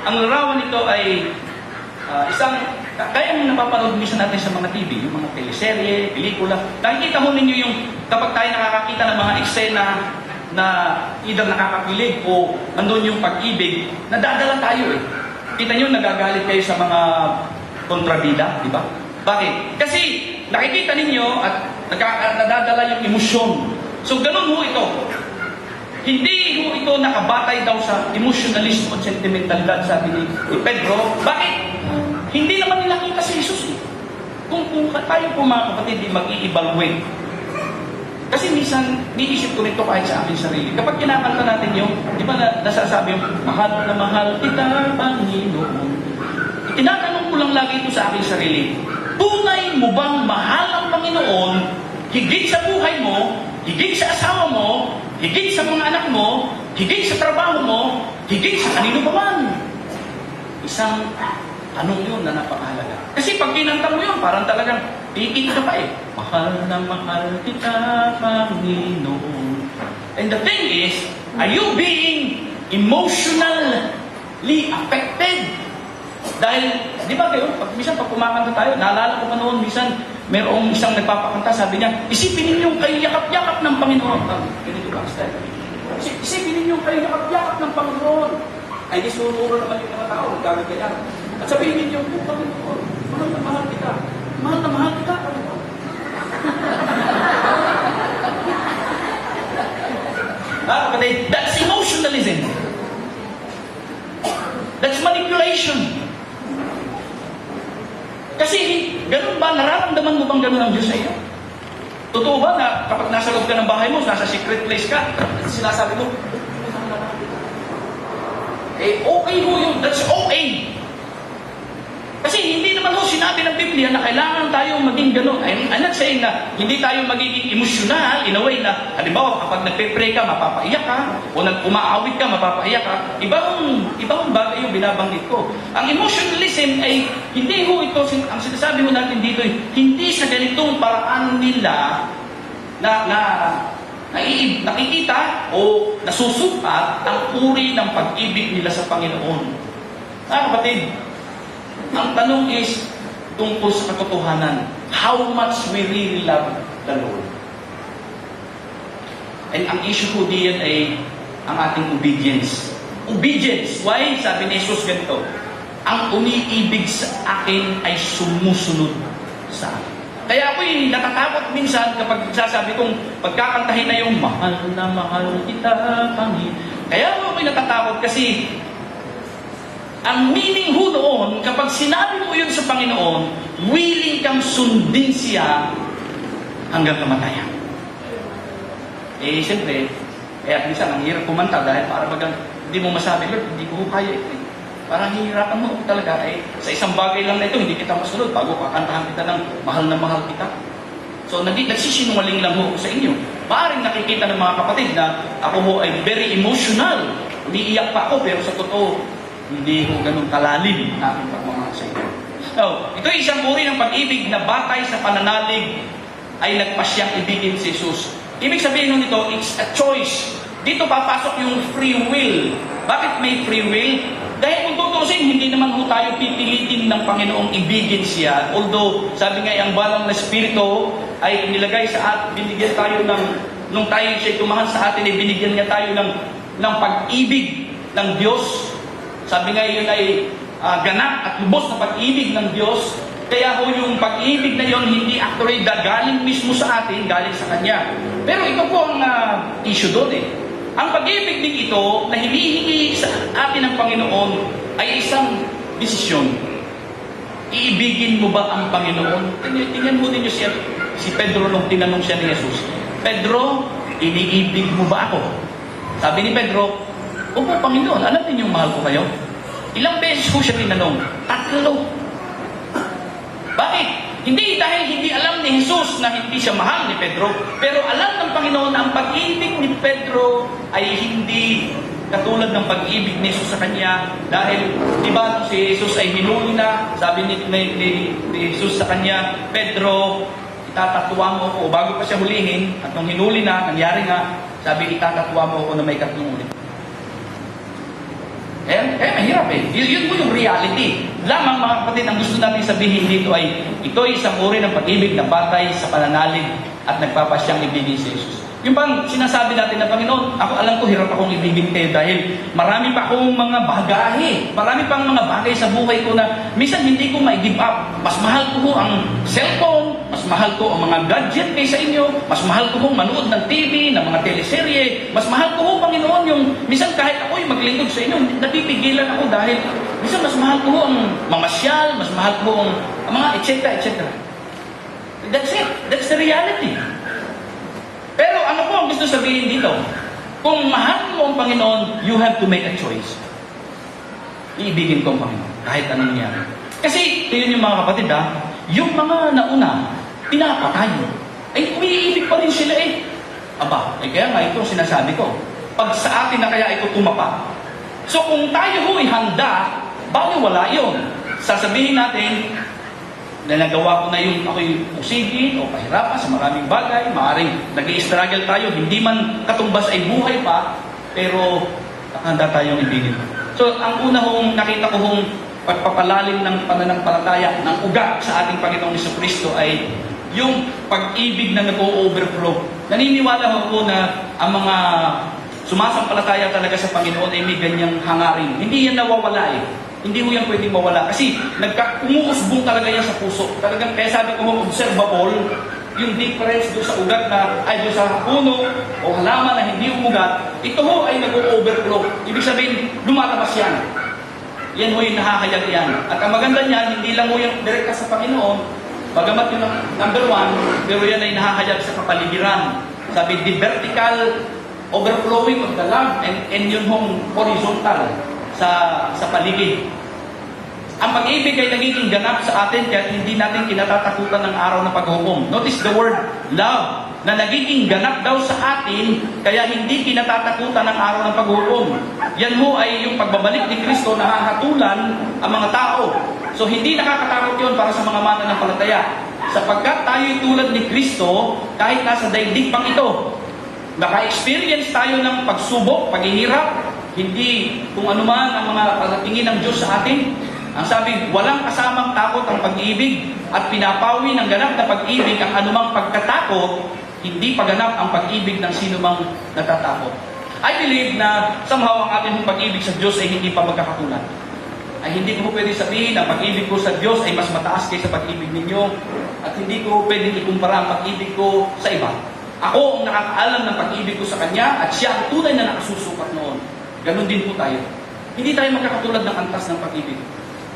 ang larawan nito ay isang kaya yung napapanood minsan natin sa mga TV, yung mga teleserye, pelikula. Nakikita mo ninyo yung kapag tayo nakakakita ng mga eksena na either nakakakilig o nandun yung pag-ibig, nadadala tayo eh. Kita nyo, nagagalit kayo sa mga kontrabida, di ba? Bakit? Kasi nakikita ninyo at nadadala yung emosyon. So ganun ho ito. Hindi ho ito nakabatay daw sa emotionalism at sentimentalidad, sabi ni Pedro. Bakit? Hindi naman nila kita si Jesus eh. Kung tayo po mga kapatid, di mag-i-evaluate. Kasi minsan, niisip ko nito kahit sa aking sarili. Kapag kinakanta natin yung, di ba nasasabi yung, mahal na mahal kita, Panginoon. Tinatanong ko lang lagi ito sa aking sarili. Tunay mo bang mahal ang Panginoon, higit sa buhay mo, higit sa asawa mo, higit sa mga anak mo, higit sa trabaho mo, higit sa kanino pa man? Isang tanong yun na napakahalaga. Kasi pag kinanta mo yun, parang talagang pikit ka pa eh. Mahal na mahal kita, Panginoon. And the thing is, are you being emotionally affected? Dahil, di ba kayo, minsan pag kumakanta tayo, naalala ko pa noon, minsan, mayroong isang nagpapakanta, sabi niya, isipin ninyong kayo yakap-yakap ng Panginoon. Ganito ba, style? Isipin ninyong kayo yakap-yakap ng Panginoon. Ay, di sunuro naman yung mga tao, gagagayan. At sabihin ninyo, Panginoon, mahal na mahal kita. Mahal na mahal kita, Panginoon. That's emotionalism. That's manipulation. Kasi, ganun ba? Nararamdaman mo bang ganun ang Diyos sa iyo? Totoo ba na kapag nasa loob ka ng bahay mo, nasa secret place ka, sinasabi mo, okay ho yun. That's okay. Kasi hindi naman ho sinabi ng Biblia na kailangan tayong maging gano'n. I'm not saying na hindi tayo magiging emotional in a way na, halimbawa, kapag nagpe-pray ka, mapapaiyak ka, o umaawit ka, mapapaiyak ka, ibang bagay yung binabanggit ko. Ang emotionalism ay, hindi ho ito, ang sinasabi ho natin dito, hindi sa ganitong paraan nila nakikita o nasusukat ang uri ng pag-ibig nila sa Panginoon. Kapatid, ang tanong is tungkol sa katotohanan. How much we really love the Lord. And ang issue ko diyan ay ang ating obedience. Obedience. Why? Sabi ni Jesus ganito, ang umiibig sa akin ay sumusunod sa akin. Kaya ako'y natatakot minsan kapag sasabi kong pagkakantahin na yung mahal na mahal kita, Panginoon. Kaya ako'y natatakot kasi ang meaning ho noon, kapag sinabi mo yun sa Panginoon, willing kang sundin siya hanggang kamatayan. Siyempre, kaya minsan ang hirap kumanta dahil para bagang hindi mo masabi, Lord, hindi ko kaya ito. Parang hihirapan mo talaga sa isang bagay lang na ito, hindi kita masunod bago kakantahan kita ng mahal na mahal kita. So, nagsisinungaling lang ho sa inyo. Maaaring nakikita ng mga kapatid na ako ho ay very emotional. Umiiyak pa ako, pero sa totoo, hindi ko ganun kalalim na aking pagmamahal sa inyo. So, ito ay isang uri ng pag-ibig na batay sa pananalig ay nagpasyang ibigin si Jesus. Ibig sabihin nito, it's a choice. Dito papasok yung free will. Bakit may free will? Dahil kung tutusin, hindi naman ho tayo pipilitin ng Panginoong ibigin siya. Although, sabi nga, ang banal na spirito ay nilagay sa atin, binigyan tayo ng, nung tayo siya tumahan sa atin, ay binigyan niya tayo ng pag-ibig ng Diyos. Sabi nga yun ay ganap at lubos na pag-ibig ng Diyos. Kaya ho yung pag-ibig na yun, hindi actually galing mismo sa atin, galing sa Kanya. Pero ito po ang issue doon eh. Ang pag-ibig din ito na hinihingi sa atin ng Panginoon ay isang desisyon. Iibigin mo ba ang Panginoon? Tingnan mo ninyo siya, si Pedro nung tinanong siya ni Jesus, Pedro, iniibig mo ba ako? Sabi ni Pedro, opo, Panginoon, alam niyo mahal ko kayo? Ilang beses ko siya tinanong? 3. Bakit? Hindi dahil hindi alam ni Jesus na hindi siya mahal ni Pedro, pero alam ng Panginoon na ang pag-ibig ni Pedro ay hindi katulad ng pag-ibig ni Jesus sa kanya. Dahil, di ba, si Jesus ay hinuli na, sabi ni Jesus sa kanya, Pedro, itatatwa mo ako, bago pa siya hulihin, at nung hinuli na, nangyari nga, sabi, itatatwa mo ako na may 3 ulit. Mahirap eh. Yun mo yung reality. Lamang mga kapatid, ang gusto natin sabihin dito ay ito ay isang uri ng pag-ibig na batay sa pananalig at nagpapasyang ibigin si Jesus. Yung bang sinasabi natin na Panginoon, ako alam ko hirap akong ibigin kayo dahil marami pa akong mga bagahe, marami pang mga bagay sa buhay ko na minsan hindi ko ma-give up. Mas mahal ko ang cellphone, mas mahal ko ang mga gadget kaysa inyo, mas mahal ko manood ng TV, ng mga teleserye, mas mahal ko Panginoon yung minsan kahit ako'y maglingkod sa inyo, napipigilan ako dahil minsan mas mahal ko ang mamasyal, mas mahal ko ang mga etc. etc. That's it. That's the reality. Pero ano po ang gusto sabihin dito? Kung mahal mo ang Panginoon, you have to make a choice. Iibigin ko ang Panginoon, kahit anong nangyari. Kasi, ito yun yung mga kapatid yung mga nauna, pinapatay. Ay, umiibig pa rin sila eh. Aba, kaya nga ito sinasabi ko. Pag sa atin na kaya ito tumapa. So kung tayo ho'y handa, baliwala yun. Sasabihin natin, na nagawa ko na yung ako'y usigin o pahirapan sa maraming bagay, maaaring nag-i-struggle tayo, hindi man katumbas ay buhay pa, pero handa tayong ibigin. So, ang una hong nakita ko hong pagpapalalim ng pananampalataya ng ugat sa ating Panginoong Jesucristo ay yung pag-ibig na nag-o-overflow. Naniniwala ako na ang mga sumasampalataya talaga sa Panginoon ay may ganyang hangarin. Hindi yan nawawala eh. Hindi mo yan pwedeng mawala. Kasi umuusbong talaga yan sa puso. Talagang, kaya sabi ko, observable, yung difference doon sa ugat na, ay doon sa puno o halaman na hindi umugat, ito ho ay nag-overflow. Ibig sabihin, lumalabas yan. Yan ho yung nakakayag yan. At ang maganda niyan, hindi lang ho yung direkta sa Panginoon, bagamat yung number 1, pero yan ay nakakayag sa kapaligiran. Sabi, the vertical overflowing of the love and yun hong horizontal sa paligid. Ang pag-ibig ay nagiging ganap sa atin kaya hindi natin kinatatakutan ng araw ng paghukom. Notice the word love na nagiging ganap daw sa atin kaya hindi kinatatakutan ng araw ng paghukom. Yan ho ay yung pagbabalik ni Kristo na hahatulan ang mga tao. So hindi nakakatakot yun para sa mga mananampalataya. Sapagkat tayo'y tulad ni Kristo kahit nasa daigdig pang ito. Naka-experience tayo ng pagsubok, paghihirap, hindi kung anuman ang mga pagtingin ng Diyos sa atin. Ang sabi, walang kasamang takot ang pag-ibig at pinapawi ng ganap na pag-ibig ang anumang pagkatakot, hindi paganap ang pag-ibig ng sinumang natatakot. I believe na somehow ang ating pag-ibig sa Diyos ay hindi pa magkakatulad. Ay hindi ko pwede sabihin na pag-ibig ko sa Diyos ay mas mataas kaysa pag-ibig ninyo at hindi ko pwede ikumpara ang pag-ibig ko sa iba. Ako ang nakakaalam ng pag-ibig ko sa Kanya at siya ang tunay na nakasusukat noon. Ganon din po tayo. Hindi tayo magkakatulad ng antas ng pag-ibig.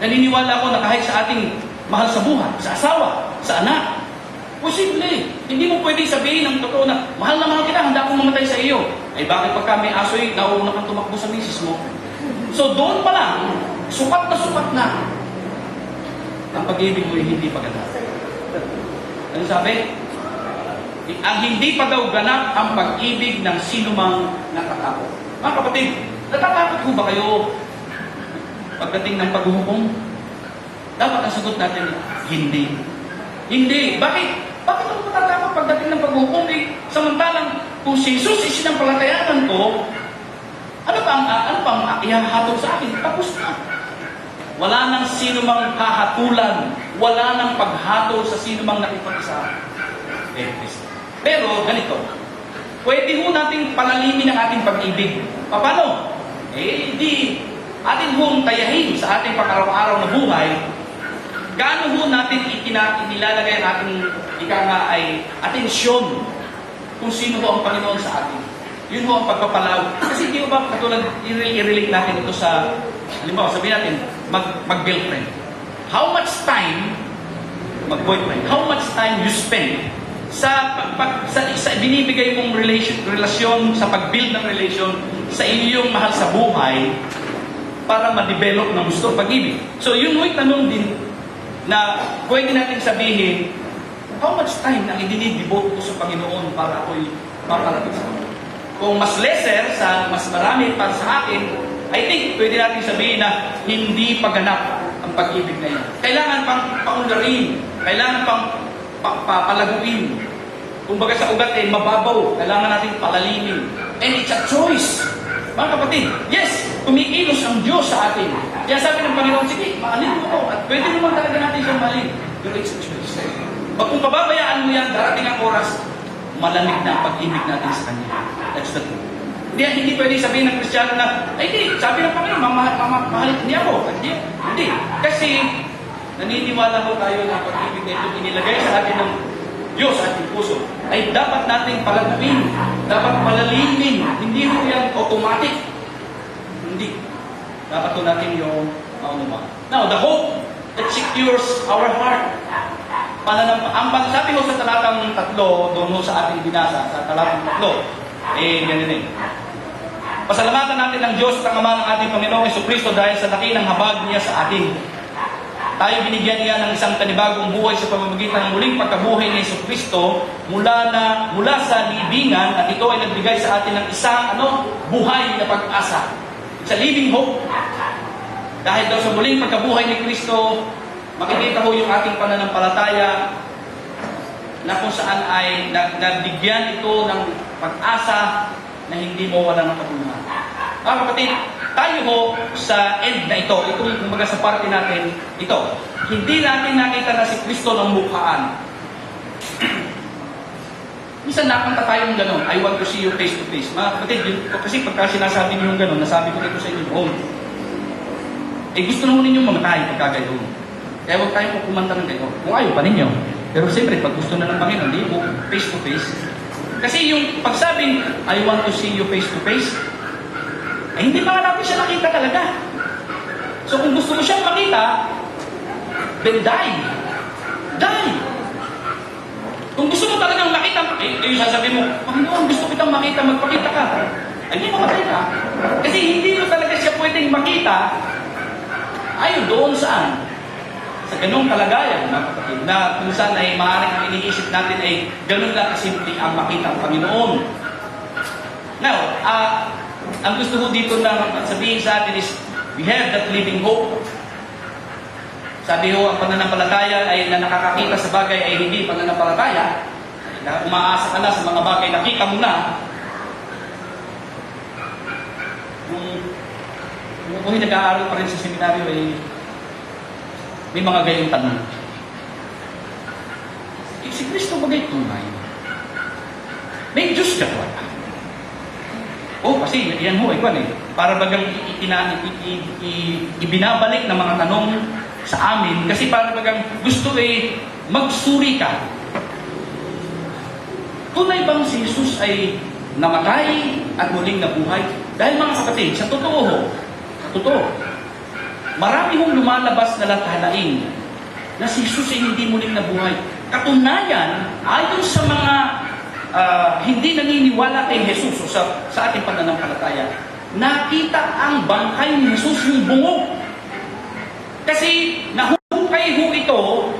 Naniniwala ako na kahit sa ating mahal sa buhay, sa asawa, sa anak, posible. Hindi mo pwede sabihin ng totoo na, mahal na mahal kita, handa akong mamatay sa iyo. Ay bakit pagka may asoy, nauuna kang tumakbo sa misis mo? So doon pa lang, sukat na ang pag-ibig mo ay hindi pa ganap. Ano sabi? Ang hindi pa daw ganap ang pag-ibig ng sinumang natatakot. Mga kapatid, natatakot po ba kayo pagdating ng paghuhukom? Dapat ang sagot natin, hindi. Hindi. Bakit? Bakit ako matatakot pagdating ng paghuhukom? Samantalang, kung si Jesus isinampalatayanan ko, ano pang ihahatol sa akin? Tapos na. Wala nang sino mang hahatulan. Wala nang paghatol sa sino mang nakipag-isa. Pero, ganito. Pwede ho nating palalimin ang ating pag-ibig. Paano? Di atin hong tayahin sa ating pang-araw-araw na buhay, gaano ho natin inilalagay ang ating ay atensyon kung sino ho ang Panginoon sa atin. Yun ho ang pagpapalaw. Kasi di ba katulad, i-relate natin ito sa, halimbawa, sabihin natin, mag-girlfriend. How much time, mag-boyfriend, how much time you spend sa binibigay mong relasyon, sa pag-build ng relasyon sa inyong mahal sa buhay para ma-develop ng gusto pag-ibig. So yun mo'y tanong din na pwede natin sabihin, how much time na idinidevote ko sa Panginoon para ako'y mapalapit sa Panginoon? Kung mas lesser, mas marami para sa akin, I think pwede natin sabihin na hindi paganap ang pag-ibig na yun. Kailangan pang paunlarin, kailangan pang palaguin. Kung baga sa ugat ay mababaw, kailangan natin palalimin. And it's a choice. Mga kapatid, yes, kumikilos ang Diyos sa atin. Kaya sabi ng Panginoon, sige, mahalin mo ko. At pwede naman talaga natin siyang mahalin. Pero it's a choice. Pag kung pababayaan mo yan, darating ang oras, malamig na ang pag-ibig natin sa Kanya. That's the truth. Hindi pwede sabihin ng Kristiyano na, ay di, sabi ng Panginoon, mahalin niya ako. Hindi. Kasi, naniniwala ko tayo na pag-ibig na ito inilagay sa atin ng Diyos sa ating puso, ay dapat nating palaguin, dapat palalimin. Hindi mo yan automatic. Hindi. Dapat ito natin yung maunuma. Now, the hope that secures our heart. Sabi ko sa talatang 3, doon ho sa ating binasa, sa talatang 3, ganyan. Pasalamatan natin ang Diyos at ang Ama ng ating Panginoong Jesucristo dahil sa laki ng habag niya sa atin. Tayo binigyan niya ng isang panibagong buhay sa pamamagitan ng muling pagkabuhay ni Jesucristo mula sa libingan, at ito ay nagbigay sa atin ng isang buhay na pag-asa. It's a living hope. Dahil daw sa muling pagkabuhay ni Kristo, makikita ho yung ating pananampalataya na kung saan ay nabigyan ito ng pag-asa na hindi mo wala ng kabuluhan. Mga kapatid, tayo ho sa end na ito, itong kumbaga sa parte natin, ito, hindi natin nakita na si Kristo ng mukhaan. Minsan nakanta tayong gano'n, I want to see you face to face. Mga kapatid, kasi pagka sinasabi niyo yung gano'n, nasabi ko dito sa inyo noon, gusto naman ninyong mamatay pagka gayon. Kaya huwag tayong kumanta ng gayon. Kung ayaw pa ninyo. Pero siyempre, pag gusto na ng Panginoon, hindi mo face to face. Kasi yung pagsabing, I want to see you face to face, hindi pa natin siya nakita talaga. So kung gusto mo siyang makita, then die. Die. Kung gusto mo talagang makita, yung sasabihin mo, Panginoon, gusto kitang makita, magpakita ka. Ay, hindi mamatay ka. Kasi hindi mo talaga siya pwedeng makita, ayaw doon saan? Sa ganung kalagayan, mga kapatid, na kung saan ay maaaring ang iniisip natin ay ganun lang kasimple ang makita ang Panginoon. Now, ang gusto ko dito na sabihin sa atin is, we have that living hope. Sabi ho, ang pananampalataya ay na nakakakita sa bagay ay hindi pananampalataya. Na umaasa ka na sa mga bagay, nakita mo na. Kung nag-aaral pa rin sa seminaryo ay may mga gayong tanong. Si Kristo bagay tunay. May Diyos ka ba? Kasi yan ho, para bagang ibinabalik ng mga tanong sa amin, kasi para bagang gusto magsuri ka. Tunay bang si Jesus ay namatay at muling nabuhay? Dahil mga kapatid, sa totoo, marami hong lumalabas na latalain na si Jesus ay hindi muling nabuhay. Katunayan, ayon sa mga hindi naniniwala kay Jesus o sa ating pananampalataya, nakita ang bangkay ni Jesus, yung bungo. Kasi nahukay ho ito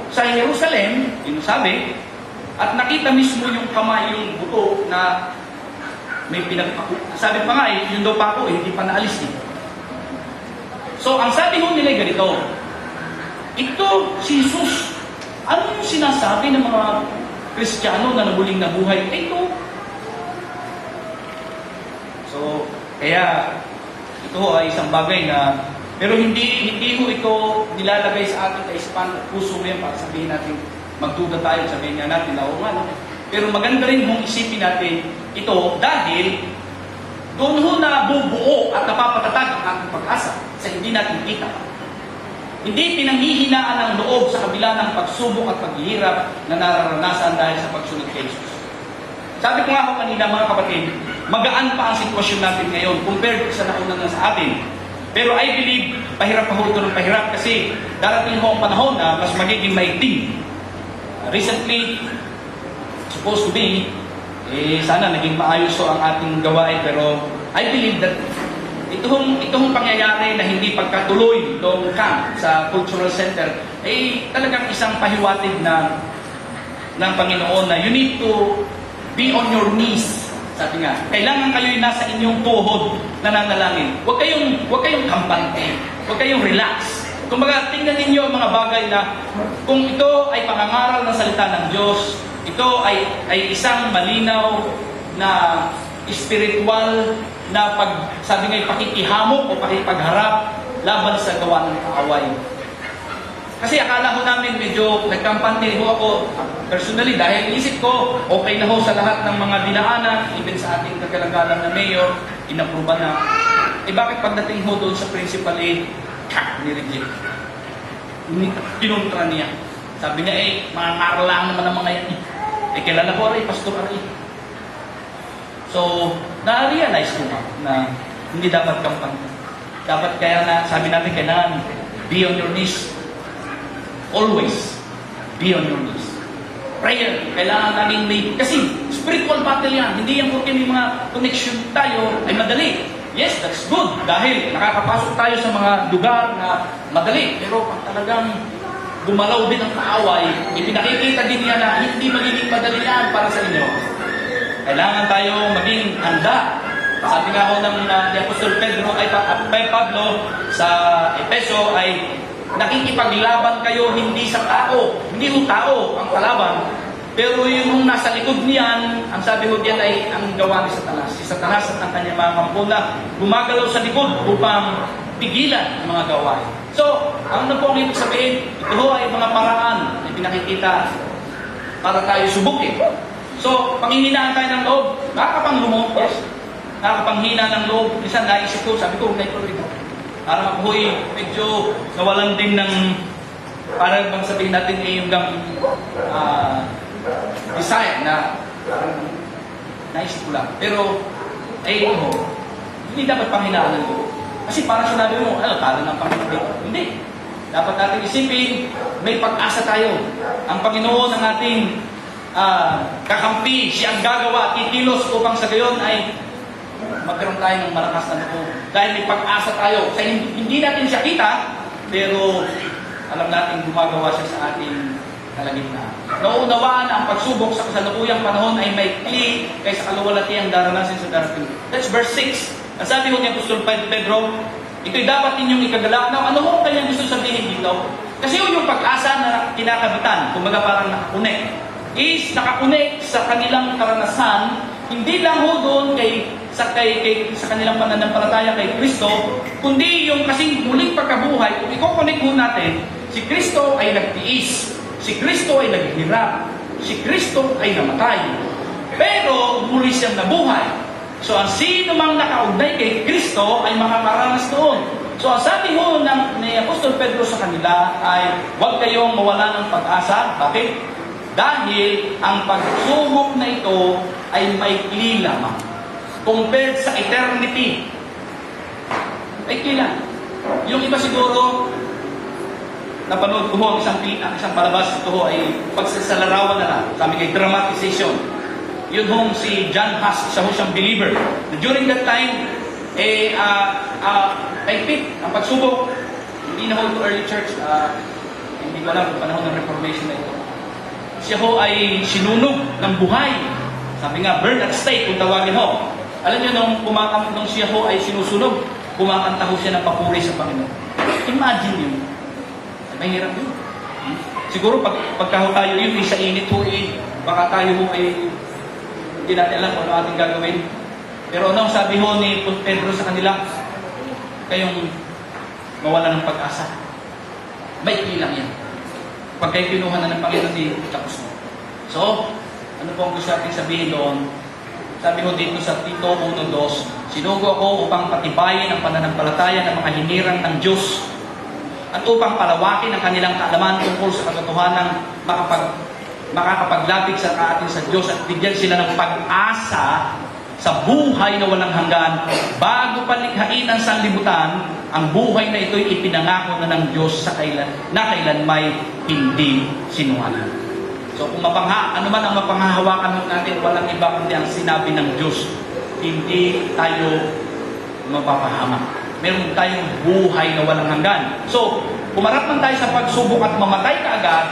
sa Jerusalem, yung sabi, at nakita mismo yung kamay, yung buto na may sabi pa nga yung daw pa ako, hindi pa naalis eh. So, ang sabi ho nila ganito, ito, si Jesus, ano yung sinasabi ng mga Kristiyano na nabuling nabuhay? Ito. So, kaya, ito ay isang bagay na, pero hindi ho ito nilalagay sa ating kaisipan at puso ngayon para sabihin natin, magduda tayo, sabihin nga natin, oo nga, no? Pero maganda rin mong isipin natin ito dahil doon ho na bubuo at napapatatag ang ating pag-asa sa hindi natin kita. Hindi pinanghihinaan ang loob sa kabila ng pagsubok at paghihirap na nararanasan dahil sa pagsunod kay Jesus. Sabi ko nga ako kanina mga kapatid, magaan pa ang sitwasyon natin ngayon compared sa nauna na sa atin. Pero I believe, pahirap pa ho ito ng pahirap kasi darating ho ang panahon na mas magiging maigting. Recently, supposed to be, sana naging maayos ho ang ating gawain, pero I believe that itong pangyayari na hindi pagkatuloy ng camp sa Cultural Center ay talagang isang pahiwatig na ng Panginoon na you need to be on your knees. Sabi nga, kailangan kayo'y nasa inyong tuhod nananalangin. Huwag kayong kampante. Huwag kayong relax. Kumbaga, tingnan ninyo ang mga bagay na kung ito ay pangangaral ng salita ng Diyos, ito ay isang malinaw na spiritual na sabi nga, pakikihamok o pakipagharap laban sa gawa ng kaaway. Kasi akala ko namin medyo nagkampante ho ako personally dahil isip ko okay na ho sa lahat ng mga dinaanan, even sa ating kagalagalan na mayor, inapruba na. Bakit pagdating ho doon sa principal ni-reject? Kinontra niya. Sabi niya mga ngarlang naman ang mga yan. Kilala ko pastor Ari. So, na-realize ko na hindi dapat kampante. Dapat kaya na, sabi natin, kailangan be on your knees. Always be on your knees. Prayer, kailangan natin kasi spiritual battle yan. Hindi yan porque may mga connection tayo ay madali. Yes, that's good. Dahil nakakapasok tayo sa mga lugar na madali. Pero pag talagang gumalaw din ang kaaway, ipinakikita din niya na hindi magiging madali yan para sa inyo. Kailangan tayo maging handa. Sabi nga ako ng Apostol Pedro ay Pablo sa Efeso ay nakikipaglaban kayo hindi sa tao. Hindi ho tao ang kalaban. Pero yung nasa likod niyan, ang sabi ho diyan ay ang gawa ni Satanas. Si Satanas at ang kanyang mga kampo na gumagalaw sa likod upang pigilan ang mga gawain. So, ano po ang ibig sabihin? Ito ho ay mga paraan na pinakikita para tayo subukin. So, panghihinaan tayo ng loob, nakakapang lumot, yes. Nakakapanghina ng loob. Minsan naisip ko, sabi ko, naituloy ito. Parang ako'y medyo nawalan din ng, parang bang sabihin natin eh, yung desire na parang naisip ko lang. Pero, hindi dapat panghinaan ng loob. Kasi parang sinabi mo, talo ng Panginoon dito. Hindi. Dapat natin isipin, may pag-asa tayo. Ang Panginoon ng ating kakampi, siya ang gagawa, titilos upang sa gayon ay magkaroon tayo ng malakas na loob. Dahil may pag-asa tayo. Sa hindi natin siya kita, pero alam natin gumagawa siya sa ating kalagitnaan. Nauunawaan ang pagsubok sa kasalukuyang panahon ay maikli kaysa kaluwalhati ang daranasin sa darating. That's verse 6. Ang sabi ko ni Apostol Pedro, ito'y dapat ninyong ikagalak. Now, ano mo kanyang gusto sabihin dito? Kasi yung pag-asa na kinakabitan, kumbaga parang nakakunik, is nakakunik sa kanilang karanasan, hindi lang ho doon sa kanilang pananampalataya kay Kristo, kundi yung kasing muling pagkabuhay, kung ikokonek mo natin, si Kristo ay nagtiis, si Kristo ay naghirap, si Kristo ay namatay, pero muli siyang nabuhay. So, ang sino mang nakaugnay kay Kristo ay makakaranas doon. So, ang sabi ho ni Apostol Pedro sa kanila ay huwag kayong mawala ng pag-asa. Bakit? Dahil ang pagsubok na ito ay maikli lamang. Compared sa eternity, maikli lang. Yung iba siguro, napanood ko ho ang isang palabas, ito ho ay pagsasalarawan na lang. Sabi kay dramatization. Yun hong si John Huss, isa ho siyang believer. During that time, paigpit ang pagsubok. Hindi na ho ito early church. Hindi ko alam kung panahon ng Reformation na ito. Siya ho ay sinunog ng buhay. Sabi nga, burn at stake kung tawagin ho. Alam niyo, nung siya ho ay sinusunog, kumakanta ho siya ng papuri sa Panginoon. Imagine yun. Mahirap yun. Siguro pagka ho tayo yun, sa init ho baka tayo ho hindi natin alam kung ano ating gagawin. Pero ano ang sabi ho ni Pedro sa kanila? Kayong mawala ng pag-asa. Maikli lang yan. Pag kayo pinuha na ng Panginoon, tapos mo. So, ano po ang gusto natin sabihin doon? Sabi ho dito sa Tito 1:2, sinugo ako upang patibayin ang pananampalataya ng mga hinirang ng Diyos at upang palawakin ang kanilang kaalaman tungkol sa katotohanan makakapaglapit sa atin sa Diyos at bigyan sila ng pag-asa sa buhay na walang hanggan. Bago palikhain ang sanlibutan, ang buhay na ito'y ipinangako na ng Diyos na kailan may hindi sinungaling. So kung ano man ang mapanghahawakan natin, walang iba kundi ang sinabi ng Diyos. Hindi tayo mapapahamak. Meron tayong buhay na walang hanggan. So, kumarap man tayo sa pagsubok at mamatay kaagad,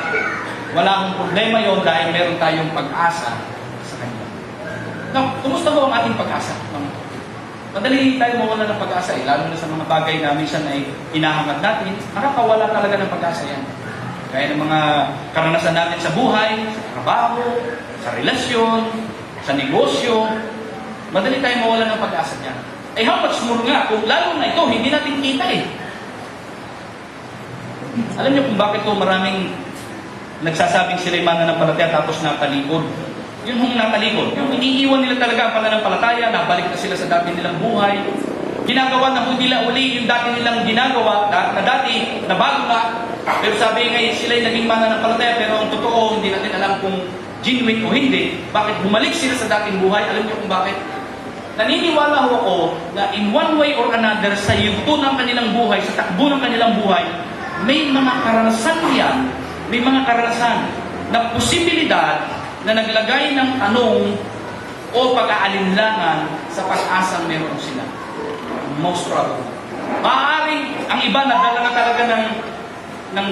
wala akong problema yon dahil meron tayong pag-asa sa Kanya. Now, kumusta ho ang ating pag-asa? Madali tayo mawala ng pag-asa lalo na sa mga bagay na minsan ay hinahangad natin, nakakawala talaga ng pag-asa yan. Kaya ng mga karanasan natin sa buhay, sa trabaho, sa relasyon, sa negosyo, madali tayo mawala ng pag-asa dyan. How much more nga, kung lalo na ito, hindi natin kita Alam niyo kung bakit ko maraming nagsasabing sila'y mananampalataya tapos natalikod. Yun hong natalikod. Yung iniiwan nila talaga ang pananampalataya, nabalik na sila sa dati nilang buhay. Ginagawa na nila uli yung dati nilang ginagawa, na dati, na bago na. Pero sabi ngayon, sila'y naging mananampalataya, pero ang totoo, hindi natin alam kung genuine o hindi. Bakit bumalik sila sa dating buhay? Alam niyo kung bakit? Naniniwala ho ako na in one way or another, sa yugto ng kanilang buhay, sa takbo ng kanilang buhay, may mga karanasan yan, may mga karanasan na posibilidad na naglagay ng tanong o pag-aalinlangan sa pag-asang meron sila. Most probably. Maaaring ang iba nagdala na talaga ng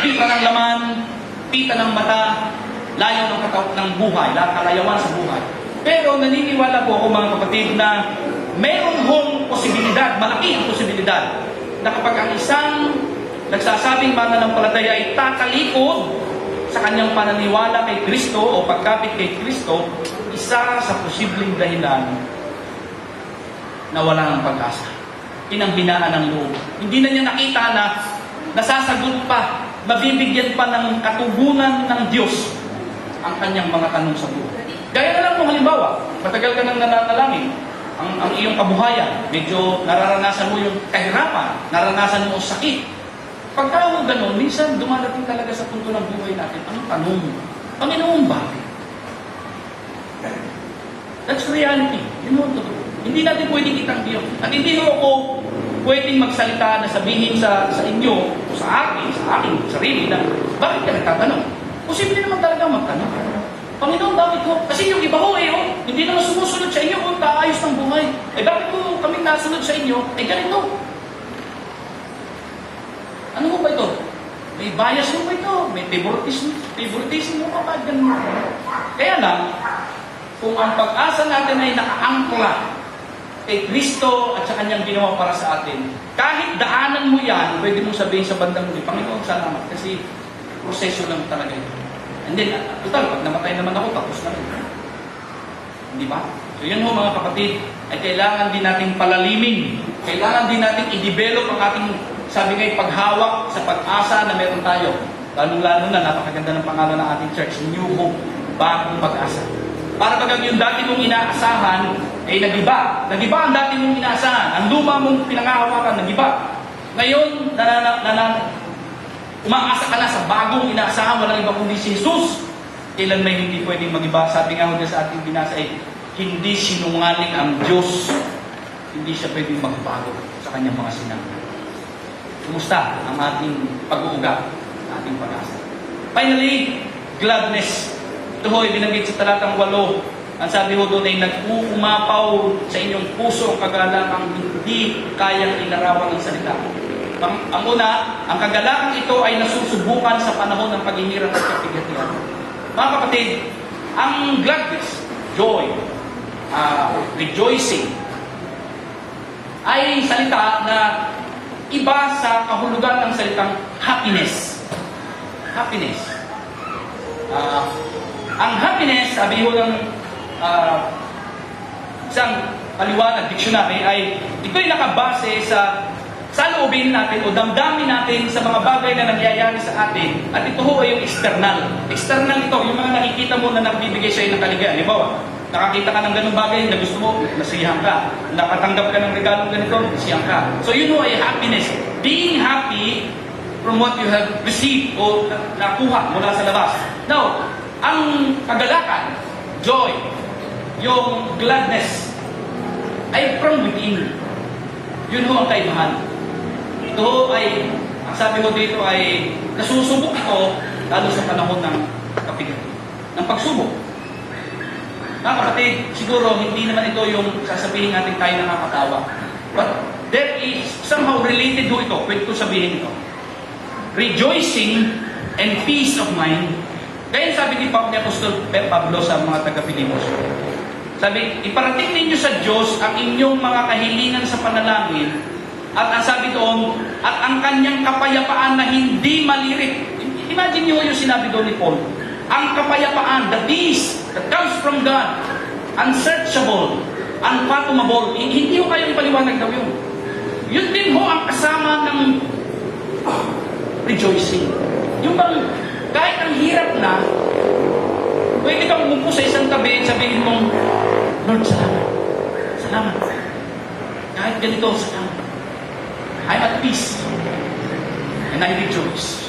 pita ng laman, pita ng mata, layo ng buhay, kalayawan sa buhay. Pero naniniwala po ako mga kapatid na meron hong posibilidad, malaki ang posibilidad, na kapag ang isang nagsasabing mananampalataya ay tatalikod sa kanyang pananiwala kay Kristo o pagkapit kay Kristo, isa sa posibleng dahilan na wala ng pag-asa. Pinanghinaan ng loob. Hindi na niya nakita na nasasagot pa, mabibigyan pa ng katugunan ng Diyos ang kanyang mga tanong sa buhay. Gaya na lang kung halimbawa, matagal ka nang nananalangin, ang iyong kabuhayan, medyo nararanasan mo yung kahirapan, nararanasan mo ang sakit. Pagka mo ganun, minsan dumadating talaga sa punto ng buhay natin, ang tanong, Panginoon bakit? That's reality. Yun ang totoo. Hindi natin pwedeng kitang Diyos. At hindi mo ako pwedeng magsalita na sabihin sa inyo, o sa aking sarili na, bakit ka nagtatanong? Posible naman talaga magtanong. Panginoon, bakit ko? Kasi yung iba ko hindi naman sumusunod sa inyo kung kaayos ng buhay. Bakit ko kami nasunod sa inyo? Ganito. Ano mo ba ito? May bias mo ba ito? May favoritism mo ka ba? Ganun. Kaya lang, kung ang pag-asa natin ay nakaangkla kay Kristo at sa kanyang ginawa para sa atin, kahit daanan mo yan, pwede mong sabihin sa bandang huli, Panginoon, salamat. Kasi proseso lang talaga ito. And then, total, pag namatay naman ako, tapos na rin. Hindi ba? So yun ho mga kapatid, ay kailangan din natin palalimin. Kailangan din natin i-develop ang ating, sabi ngayon, paghawak sa pag-asa na meron tayo. Lalo-lalo na, napakaganda ng pangalan ng ating church, New Hope, bagong pag-asa. Para bagang yung dati mong inaasahan, ay nagiba. Nagiba ang dati mong inaasahan. Ang luma mong pinangahawakan, nagiba. Ngayon, umaasa ka na sa bagong inaasahan, walang iba kundi si Jesus. Kailan may hindi pwedeng magiba? Sabi nga ho sa ating binasa ay, hindi sinungaling ang Diyos. Hindi siya pwedeng magbago sa kanyang mga sinabi. Kumusta ang ating pag-uuga, ating pag-asa? Finally, gladness. Ito ho, binanggit sa talatang 8. Ang sabi ho doon ay nag-uumapaw sa inyong puso ang kagalangang hindi kayang ilarawan ng salita. Ang una, ang kagalakan ito ay nasusubukan sa panahon ng paghihirap at kapigatian. Mga kapatid, ang gladness, joy, rejoicing, ay salita na iba sa kahulugan ng salitang happiness. Happiness. Ang happiness, sabi ho ng isang paliwanag, dictionary, ay ito'y nakabase sa loobin natin o damdamin natin sa mga bagay na nangyayari sa atin. At ito ho ay yung external. External ito, yung mga nakikita mo na nagbibigay sa'yo ng kaligayahan. Halimbawa, nakakita ka ng ganung bagay na gusto mo, nasiyahan ka. Nakatanggap ka ng regalong ganito, nasiyahan ka. So yun ho ay happiness. Being happy from what you have received o nakuha mula sa labas. Now, ang kagalakan, joy, yung gladness, ay from within. Yun ho ang kaibahan. Ito ay, ang sabi mo dito ay, nasusubok ito lalo sa panahon ng kapigatian, ng pagsubok. Mga kapatid, siguro hindi naman ito yung sasabihin natin tayo nakakatawa. But there is somehow related to ito, pwede ko sabihin ito. Rejoicing and peace of mind. Kaya sabi ni Apostol Pablo sa mga taga-Pilipos, sabi, iparating ninyo sa Diyos ang inyong mga kahilingan sa panalangin at ang sabi doon, at ang kanyang kapayapaan na hindi malirik. Imagine nyo yung sinabi doon ni Paul. Ang kapayapaan, the peace that comes from God, unsearchable, unfathomable. Hindi ko kayo ipaliwanag daw yun. Yun din ho ang kasama ng rejoicing. Yung bang, kahit ang hirap na, pwede kang umupo sa isang tabi at sabihin mong, Lord, salamat. Salamat. Kahit ganito, salamat. I'm at peace. And I rejoice.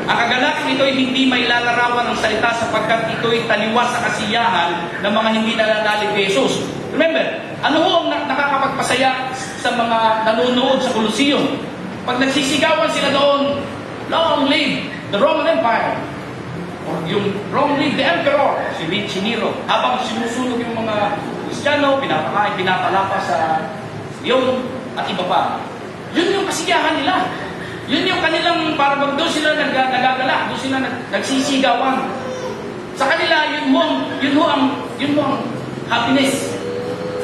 Ang kagalakan ito ay hindi may lalarawan ng salita sapagkat ito ay taliwas sa kasiyahan ng mga hindi nananalig kay Jesus. Remember, ano ho ang nakakapagpasaya sa mga nanonood sa Colosseum? Pag nagsisigawan sila doon, long live the Roman Empire. Yung long live the Emperor, si Nero. Habang sinusunog yung mga Kristiyano, pinapakain, pinapalapa sa yun at iba pa. Yun yung kasiyahan nila. Yun yung kanilang, parang doon sila nagagala, doon sila nagsisigawan. Sa kanila, yun mo ang happiness.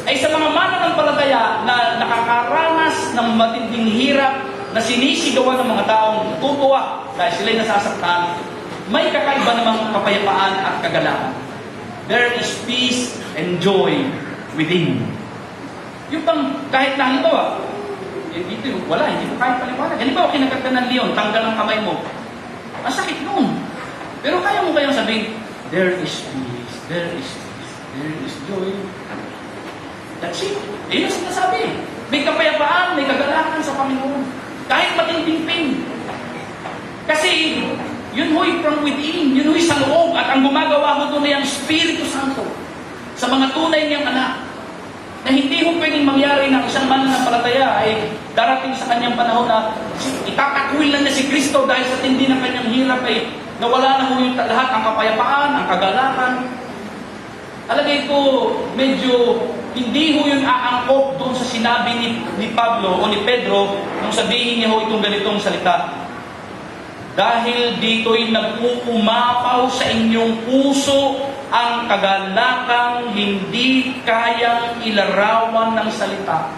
ay sa mga mananampalataya na nakakaranas ng matinding hirap na sinisigawan ng mga taong tutuwa dahil sila'y nasasaktan, may kakaiba namang kapayapaan at kagalakan. There is peace and joy within. Yung bang kahit na halimbawa, dito wala, hindi mo kahit paliwanag. Halimbawa, kinagkagda ng leon, tanggal ang kamay mo. Ang sakit noon. Pero kaya mo kayang sabihin, there is peace, there is peace, there is joy. That's it. Yun ang sinasabi. May kapayapaan, may kagalakan sa Panginoon. Kahit matinding pain. Kasi, yun ho'y from within, yun ho'y sa loob, at ang gumagawa mo doon ay ang Espiritu Santo sa mga tunay niyang anak. Na hindi ho pwedeng mangyari na isang mananampalataya ay darating sa kanyang panahon na itatakwil na niya si Kristo dahil sa tindi ng kanyang hirap ay nawala na ho yung lahat ang kapayapaan, ang kagalakan. Alagay ko, medyo hindi ho yun aangkop doon sa sinabi ni Pablo o ni Pedro nung sabihin niya ho itong ganitong salita. Dahil dito'y nag-uumapaw sa inyong puso ang kagalakang hindi kayang ilarawan ng salita.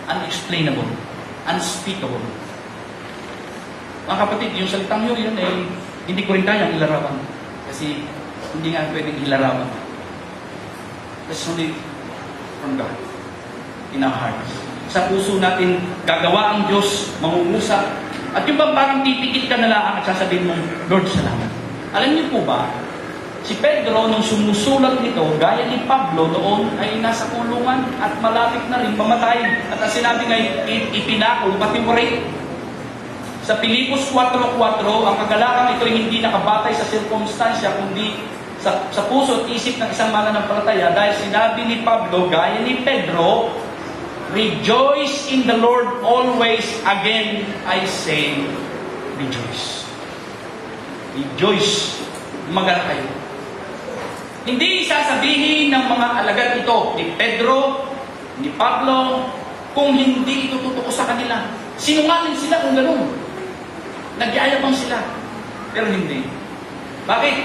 Unexplainable. Unspeakable. Mga kapatid, yung salitang yun ay hindi ko rin kayang ilarawan. Kasi hindi nga pwedeng ilarawan. That's only from God. In our hearts. Sa puso natin, gagawa ang Diyos, mangungusap. At yung bang parang titikit ka na lang at sasabihin mong, Lord, salamat. Alam niyo po ba, si Pedro, nung sumusulat nito, gaya ni Pablo noon, ay nasa kulungan at malapit na rin pamatay. At ang sinabi nga, ipinakol, patimuray. Sa Pilipos 4:4, ang kagalakang ito ay hindi nakabatay sa sirkumstansya, kundi sa puso at isip ng isang mananampalataya. Dahil sinabi ni Pablo, gaya ni Pedro, rejoice in the Lord always. Again, I say, rejoice. Rejoice. Magana kayo. Hindi sasabihin ng mga alagad ito, ni Pedro, ni Pablo, kung hindi ito totoo sa kanila. Sinungaling sila kung gano'n. Nagyayabang sila. Pero hindi. Bakit?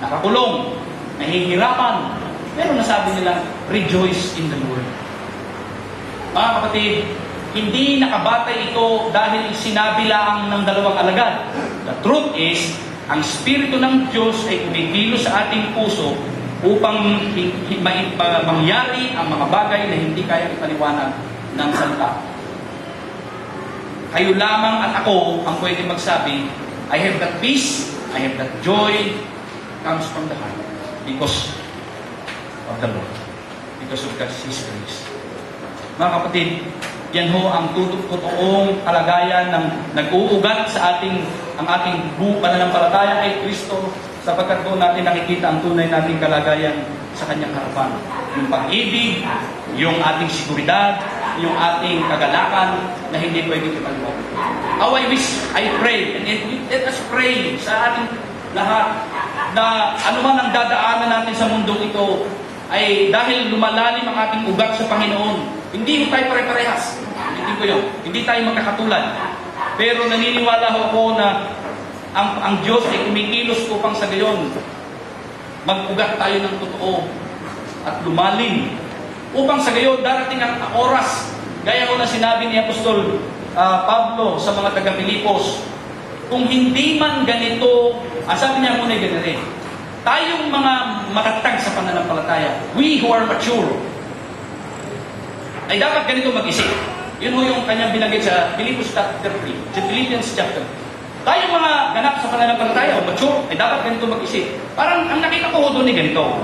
Nakakulong. Nahihirapan. Pero nasabi nila, rejoice in the Lord. Mga kapatid, hindi nakabatay ito dahil sinabi lang ng dalawang alagad. The truth is, ang Espiritu ng Diyos ay kumikilos sa ating puso upang mangyari ang mga bagay na hindi kaya ipaliwanag ng salita. Kayo lamang at ako ang pwede magsabi, I have that peace, I have that joy, comes from the heart because of the Lord, because of God's His grace. Mga kapatid, yan ho ang totoong kalagayan ng nag-uugat sa ang ating pananampalataya kay Kristo, sapagkat doon natin nakikita ang tunay nating kalagayan sa Kanyang harapan. Yung pag-ibig, yung ating seguridad, yung ating kagalakan na hindi pwedeng ipaliwanag. How I wish, I pray, and let us pray sa ating lahat na anuman ang dadaanan natin sa mundong ito ay dahil lumalalim ang ating ugat sa Panginoon. Hindi tayo pare-parehas. Hindi ko yun. Hindi tayo magkakatulad. Pero naniniwala ako na ang Diyos ay kumikilos upang sa gayon mag-ugat tayo ng totoo at lumalim. Upang sa gayon darating ang oras, gaya ko na sinabi ni Apostol Pablo sa mga taga-Pilipos, kung hindi man ganito, sabi niya muna ganito, tayong mga matatag sa pananampalataya, we who are mature, ay dapat ganito mag-isip. Yun ho yung kanyang binanggit sa Philippians chapter 3, sa Philippians chapter 3. Tayong mga ganap sa pananampalataya o mature, ay dapat ganito mag-isip. Parang ang nakita ko doon ay ganito.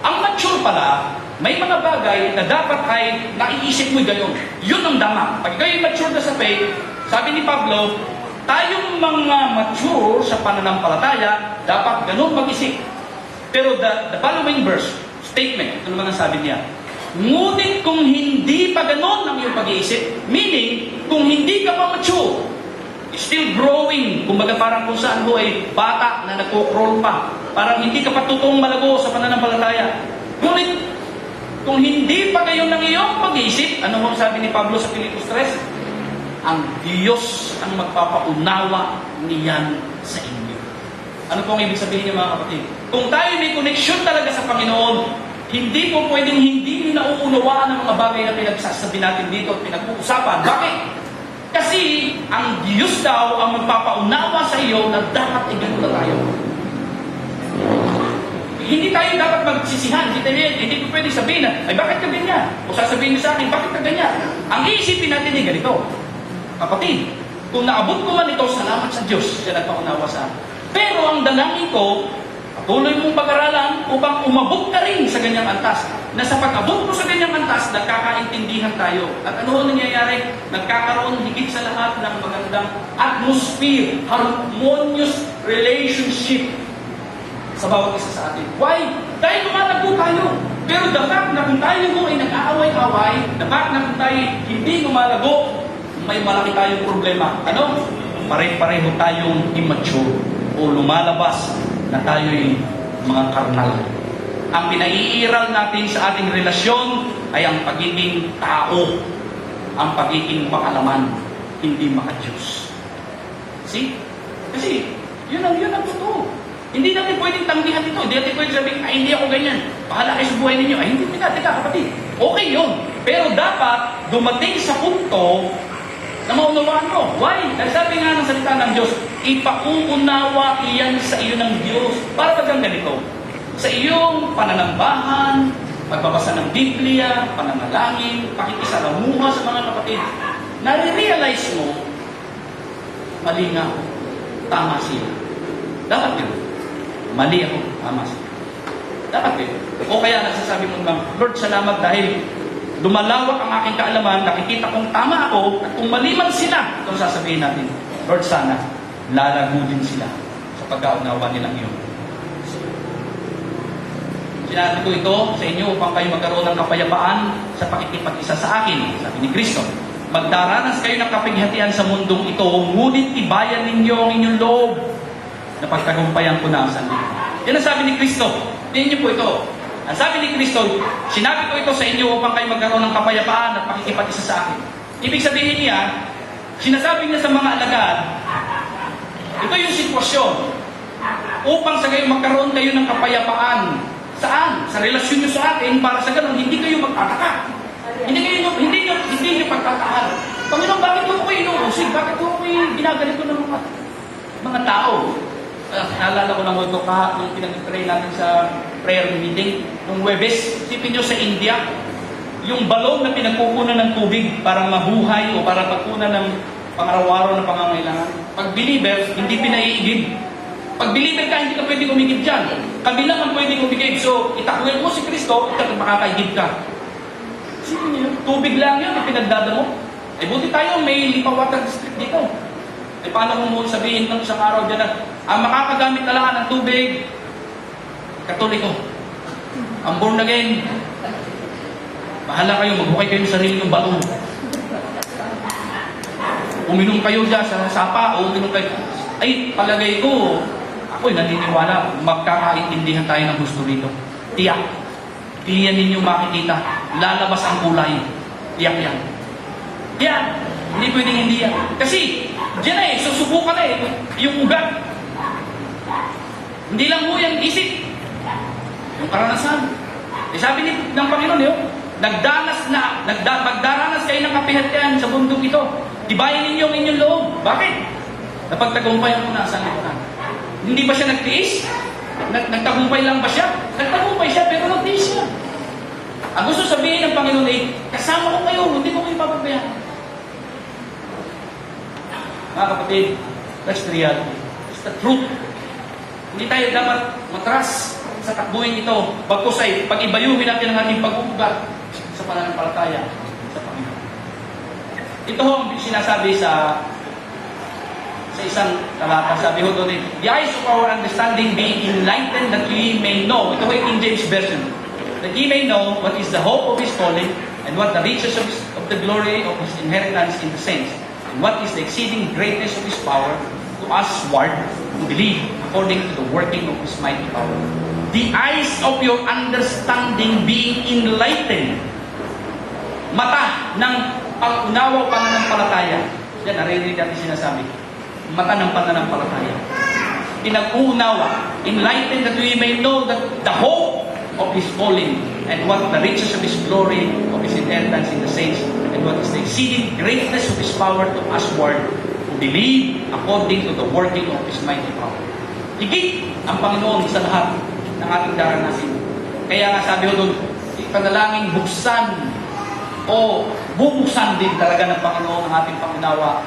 Ang mature pala, may mga bagay na dapat ay naiisip mo gayon. Yun ang dama. Pag kayo mature na sa faith, sabi ni Pablo, tayong mga mature sa pananampalataya, dapat ganun mag-isip. Pero the following verse, statement, ito naman ang sabi niya, ngunit kung hindi pa ganon ang iyong pag-iisip, meaning, kung hindi ka pa mature, still growing, kumbaga parang kung saan ho ay bata na nagko-crawl pa, parang hindi ka pa totoong malago sa pananampalataya. Ngunit, kung hindi pa gayon ang iyong pag-iisip, ano ho sabi ni Pablo sa Pilipos 3? Ang Diyos ang magpapaunawa niyan sa inyo. Ano pong ibig sabihin niyo mga kapatid? Kung tayo may connection talaga sa Panginoon, Hindi po pwedeng hindi nyo nauunawaan ang mga bagay na pinagsasabi natin dito at pinag-uusapan. Bakit? Kasi ang Diyos daw ang magpapaunawa sa iyo na dapat ganun na tayo. Hindi tayo dapat magsisihan. Hindi ko pwede sabihin na, ay bakit ka ganyan? O sasabihin niyo sa akin, bakit ka ganyan? Ang iisipin natin ay ganito. Kapatid, kung naabot ko man ito, salamat sa Diyos, siya nagpaunawa sa akin. Pero ang dalangin ko, patuloy mong pag-aralan upang umabot ka rin sa ganyang antas. Na sa pag-abot mo sa ganyang antas, nagkakaintindihan tayo. At ano nangyayari? Nagkakaroon higit sa lahat ng magandang atmosphere, harmonious relationship sa bawat isa sa atin. Why? Dahil lumalago tayo. Pero the fact na kung tayo mo ay nag-aaway-away, the fact na kung tayo hindi lumalago, may malaki tayong problema. Ano? Pare-pareho tayong immature o lumalabas na tayo'y mga karnal. Ang pinaiiral natin sa ating relasyon ay ang pagiging tao, ang pagiging makalaman, hindi makadiyos. See? Kasi, yun ang totoo. Hindi natin pwedeng tanggihan ito. Hindi natin pwedeng sabihin, ay hindi ako ganyan. Bahala kayo sa buhay ninyo. Ay hindi, teka kapatid. Okay yun. Pero dapat dumating sa punto na maunawaan mo. Why? Dahil sabi nga ng salita ng Diyos, ipauunawa iyan sa iyo ng Diyos. Para bagang ganito, sa iyong pananambahan, pagbabasa ng Biblia, pananalangin, pakikisalamuha sa mga kapatid, nare-realize mo, mali nga ako, tama sila. Dapat yun. Mali ako, tama sila. Dapat yun. O kaya nagsasabi mo naman, Lord, salamat dahil lumalawak ang aking kaalaman, nakikita kong tama ako, at kung mali man sila, itong sasabihin natin, Lord, sana, lalago din sila sa pagkaunawa nilang iyon. Sinabi ko ito sa inyo upang kayo magkaroon ng kapayapaan sa pakikipag-isa sa akin, sabi ni Kristo. Magdaranas kayo ng kapighatian sa mundong ito, ngunit tibayan ninyo ang inyong loob na pagtagumpayan ko na ang sanlibutan. Yan ang sabi ni Kristo. Tingnan niyo po ito. Ang sabi ni Kristo, sinabi ko ito sa inyo upang kayo magkaroon ng kapayapaan at pakikipag-isa sa akin. Ibig sabihin niya, sinasabi niya sa mga alagad, ito yung sitwasyon upang sa gayon magkaroon kayo ng kapayapaan. Saan? Sa relasyon niyo sa akin, para sa ganon, hindi kayo magtataka. Hindi niyo pagtataan. Panginoon, bakit mo ko inuusig? Bakit mo ko ginaganito ng mga tao? Naalala ko ng ito nung pinag-pray natin sa prayer meeting, nung Webes, sipin nyo sa India, yung balon na pinagkukunan ng tubig para mabuhay o para pagkunan ng pangaraw-araw na pangangailangan. Pag believer, hindi pinaiigib. Pag believer ka, hindi ka pwedeng umigib dyan. Kabila ang pwedeng umigib. So, itakwil mo si Kristo, makakaigib ka. Sipin nyo, tubig lang yun, pinagdadamo. Eh, buti tayo, may Lipa Water District dito. Eh, paano mo sabihin ng isang araw dyan na ang makakagamit na lang ng tubig, Katoliko, ang born again, bahala kayo, maghukay kayo ng sarili ng balon. Uminom kayo dyan sa sapa, o uminom kayo. Ay, palagay ko, ako'y naniniwala, magkakaintindihan tayo ng gusto rito. Tiyak. Tiyan ninyo makikita, lalabas ang kulay. Tiyak yan. Tiyak. Hindi pwedeng hindi yan. Kasi, diyan na susubukan na yung ugat. Hindi lang mo yan isip. Yung karanasan. Sabi ng Panginoon magdaranas kayo ng kapihatian sa bundok ito. Tibayin ninyo ang inyong loob. Bakit? Napagtagumpayan ko na sa lipunan. Hindi ba siya nagtiis? Nagtagumpay lang ba siya? Nagtagumpay siya, pero nagtiis siya. Ang gusto sabihin ng Panginoon ay, kasama ko kayo, hindi ko kayo papabayaan. Mga kapatid, that's the reality. It's the truth. Hindi tayo dapat matras sa takbuhin ito. Bagkus ay pag-ibayuhin natin ang ating pag-uugat sa pananampalataya sa Panginoon. Ito ang sinasabi sa isang talata. Sabi ho doon, the eyes of our understanding being enlightened that we may know. Ito ay King James Version. That ye may know what is the hope of His calling and what the riches of the glory of His inheritance in the saints and what is the exceeding greatness of His power to usward who believe according to the working of His mighty power. The eyes of your understanding being enlightened. Mata ng pag-unawa o pananampalataya. Yan, naririnig natin sinasabi. Mata ng pananampalataya. Pinag-uunawa. Enlightened that we may know that the hope of His calling and what the riches of His glory, of His inheritance in the saints, and what is the exceeding greatness of His power to usward who believe according to the working of His mighty power. Higit ang Panginoon sa lahat ng ating daranasin. Kaya nga sabi ko doon, ipanalangin buksan o bubuksan din talaga ng Panginoon ang ating pangunawa.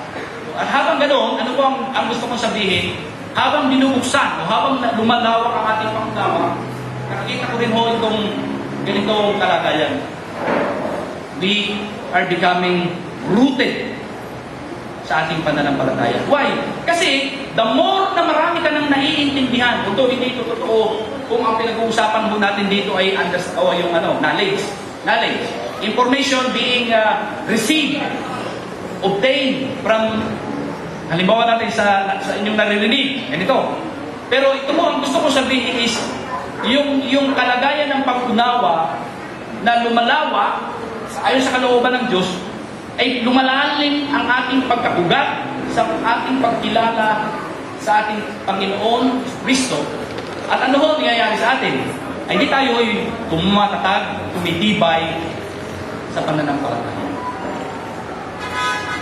At habang ganoon, ano po ang gusto kong sabihin? Habang binubuksan o habang lumalawak ang ating pangunawa, nakikita ko rin ho itong ganitong kalagayan. We are becoming rooted sa ating pananampalataya. Why? Kasi the more na marami ka nang naiintindihan, kung hindi ito totoo, kung ang pinag-uusapan mo natin dito ay yung knowledge. Information being received, obtained from, halimbawa natin sa inyong naririnig, ganito. Pero ito mo, ang gusto ko sabihin is, yung kalagayan ng pag-unawa na lumalawa, ayon sa kalooban ng Diyos, ay lumalalim ang ating pagkabugat sa ating pagkilala sa ating Panginoon Kristo. At ano ho nangyayari sa atin? Ay hindi tayo ay tumatatag, tumitibay sa pananampalataya.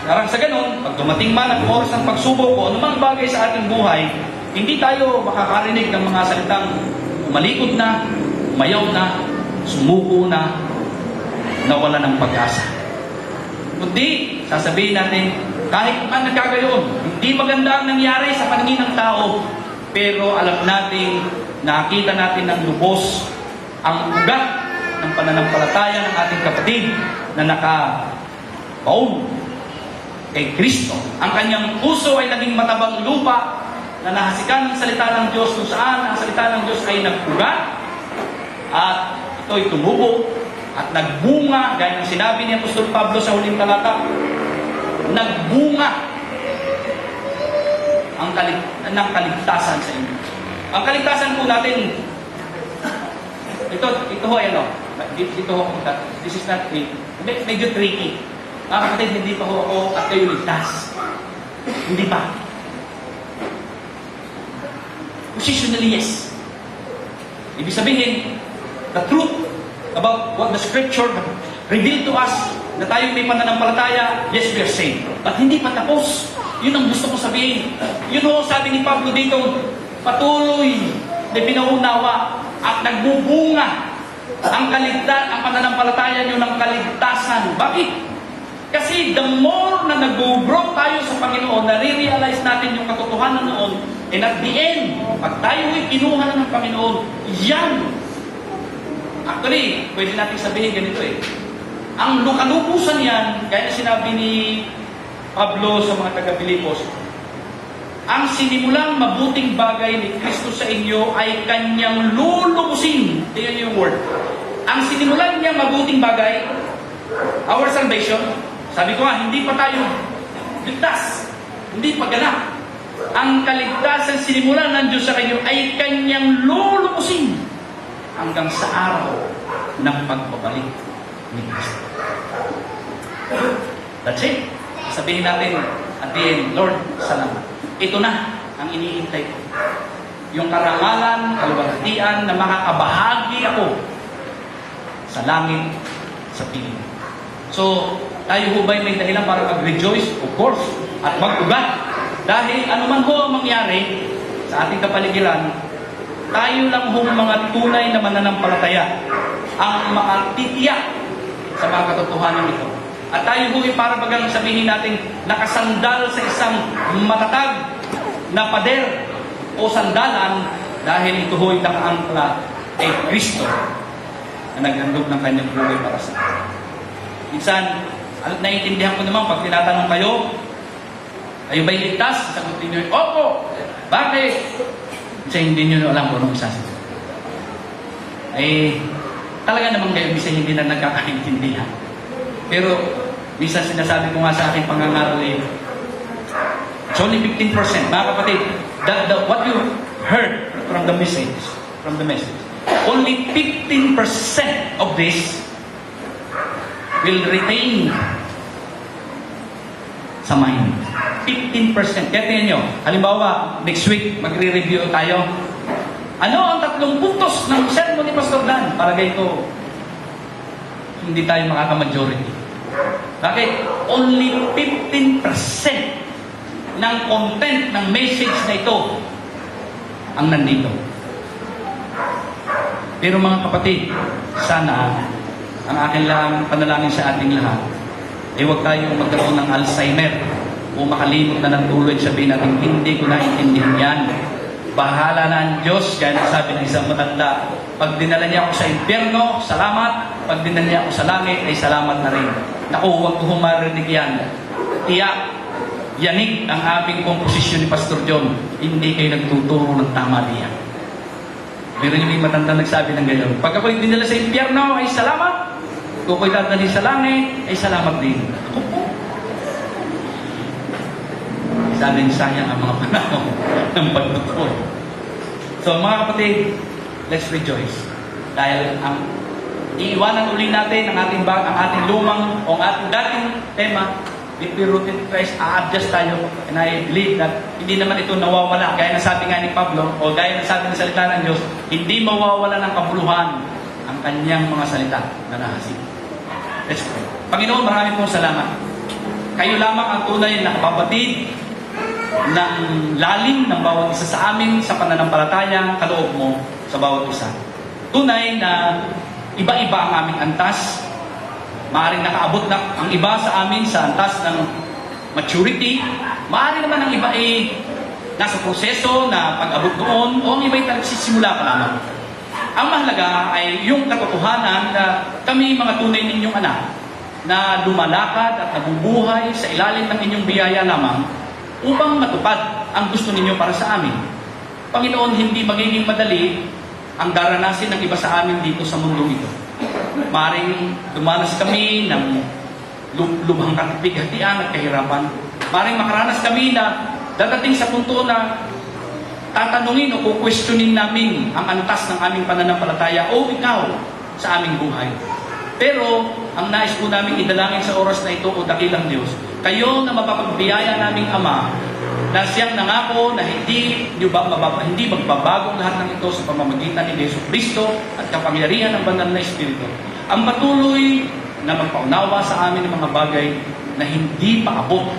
Karang sa ganun, pag dumating man ang oras ng pagsubok o anumang bagay sa ating buhay, hindi tayo makakarinig ng mga salitang umalikod na, umayaw na, sumuko na, nawala ng pag-asa. Kundi, sasabihin natin, kahit man nagkagayon, hindi maganda ang nangyari sa paningin ng tao, pero alam natin, nakita natin ng lubos ang ugat ng pananampalataya ng ating kapatid na nakabaon kay Kristo. Ang kanyang puso ay naging matabang lupa na nahasikan ng salita ng Diyos kung saan ang salita ng Diyos ay nagpuga at ito'y tumubo at nagbunga, gaya ng sinabi ni Apostol Pablo sa huling talata, nagbunga ang kaligtasan sa inyo. Ang kaligtasan po natin, ito ho, dito ho, this is not medyo tricky. Mga kapatid, hindi pa ho ako at kayo ligtas. Hindi pa. Positionally, yes. Ibig sabihin, the truth about what the Scripture revealed to us, na tayo may pananampalataya, yes, we are saved. But hindi pa tapos. Yun ang gusto ko sabihin. Yun ho, sabi ni Pablo dito, patuloy na pinaunawa at nagbubunga ang pananampalataya nyo ng kaligtasan. Bakit? Kasi the more na nag-grow tayo sa Panginoon, nare-realize natin yung katotohanan noon, and at the end, pag tayo ay kinuha na ng Panginoon, yan. Actually, pwede natin sabihin ganito ang lukalubusan yan, gaya na sinabi ni Pablo sa mga taga-Pilipos, ang sinimulang mabuting bagay ni Kristo sa inyo ay kanyang lulubusin. Tingnan niyo yung word. Ang sinimulan niya mabuting bagay, our salvation, sabi ko nga, hindi pa tayo ligtas. Hindi pa ganap. Ang kaligtasan sinimulan ng Diyos sa inyo ay kanyang lulubusin hanggang sa araw ng pagbabalik ni Kristo. That's it. Sabihin natin at the end, Lord, salamat. Ito na ang iniintay ko. Yung karangalan, kaluwalhatian na makakabahagi ako sa langit, sa piling. So, tayo ho ba'y may dahilan para mag-rejoice? Of course. At mag-ugat. Dahil anuman ho ang mangyari sa ating kapaligiran, tayo lang ho mga tunay na mananampalataya ang makatitiyak sa mga katotohanan ito. At tayo ho'y para bagang sabihin natin nakasandal sa isang matatag na pader o sandalan dahil ito ho'y nakaangkla kay Kristo na naghandog ng kanyang buhay para sa atin. Minsan, naiintindihan ko naman pag tinatanong kayo, kayo ba'y ligtas? Sagutin nyo, opo! Bakit? Kasi hindi nyo alam kung anong sasagot. Ay, talaga naman kayo bisa hindi na nagkakaintindihan. Pero, minsan sinasabi ko nga sa aking pangangaral it's only 15%. Mga kapatid, what you heard from the message, only 15% of this will retain sa mind. 15%. Kaya tingnan nyo, halimbawa, next week, magre-review tayo. Ano ang 3 puntos ng sermon ni Pastor Dan? Palagay ko, hindi tayo makaka-majority. Bakit? Only 15% ng content ng message na ito ang nandito. Pero mga kapatid, sana ang akin lang panalangin sa ating lahat ay huwag tayong magkaroon ng Alzheimer o makalimot na ng tuloy sabihin natin, hindi ko naintindihan yan. Bahala na ang Diyos, kaya nasabi ng isang matanda, pag dinala niya ako sa impyerno, salamat. Pag dinala niya ako sa langit, ay salamat na rin. Naku, huwag ko humarinig yan. Tiyak, yanig ang aming komposisyon ni Pastor John. Hindi kayo nagtuturo ng tama diyan. Meron yung may matanda nagsabi ng ganyan. Pag ako'y dinala sa impyerno, ay salamat. Kung ako'y dadali sa langit, ay salamat din. Ako po. Sabi niya, sayang ang mga panahon ng pagtuturo. So mga kapatid, let's rejoice. Dahil ang iiwanan uli natin ang ating lumang o ang ating dating tema, if we root in Christ, a-adjust tayo. And I believe that hindi naman ito nawawala. Gaya na sabi nga ni Pablo, o gaya na sabi ng salita ng Diyos, hindi mawawala ng kabuluhan ang kanyang mga salita na nahasik. Let's pray. Panginoon, maraming pong salamat. Kayo lamang ang tunay na kapabatid ng lalim ng bawat isa sa amin sa pananampalataya, kaloob mo sa bawat isa. Tunay na iba-iba ang aming antas. Maaaring nakaabot na ang iba sa amin sa antas ng maturity. Maaaring naman ang iba ay nasa proseso na pag-abot doon o ang iba ay nagsisimula pa lamang. Ang mahalaga ay yung katotohanan na kami mga tunay ninyong anak na lumalakad at nabubuhay sa ilalim ng inyong biyaya lamang upang matupad ang gusto ninyo para sa amin. Panginoon, hindi magiging madali ang daranasin ng iba sa amin dito sa mundong ito. Maring dumanas kami ng lubhang kapighatian at kahirapan. Maring makaranas kami na dadating sa punto na tatanungin o kukwestiyonin namin ang antas ng aming pananampalataya o ikaw sa aming buhay. Pero ang nais po namin idalangin sa oras na ito o dakilang Diyos, kayo na mapapagbiyaya naming Ama, na siyang nangako na hindi magbabagong lahat ng ito sa pamamagitan ni Yesu Kristo at kapangyarihan ng banal na Espiritu. Ang patuloy na magpaunawa sa amin ng mga bagay na hindi paabot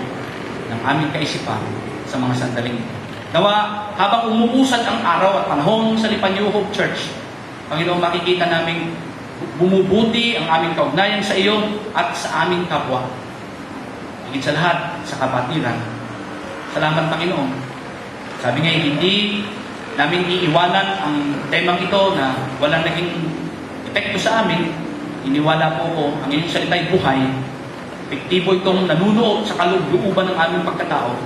ng aming kaisipan sa mga sandaling ito. Nawa, habang umuusad ang araw at panahon sa Lipan Hope Church, Panginoon, makikita namin bumubuti ang aming kaugnayan sa iyo at sa aming kapwa. Higit sa lahat, sa kapatiran. Salamat, Panginoon. Sabi nga, hindi namin iiwanan ang temang ito na walang naging epekto sa amin. Iniwala po ko, ang inyong salita'y buhay. Epektibo itong nanunuot sa kalooban ng aming pagkatao,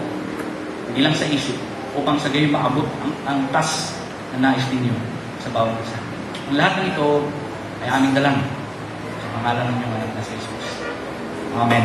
hindi lang sa isip, upang sa gayon maabot ang tas na nais ninyo sa bawat isa. Ang lahat ng ito ay aming dalangin sa pangalan ng inyong anak na si Jesus. Amen.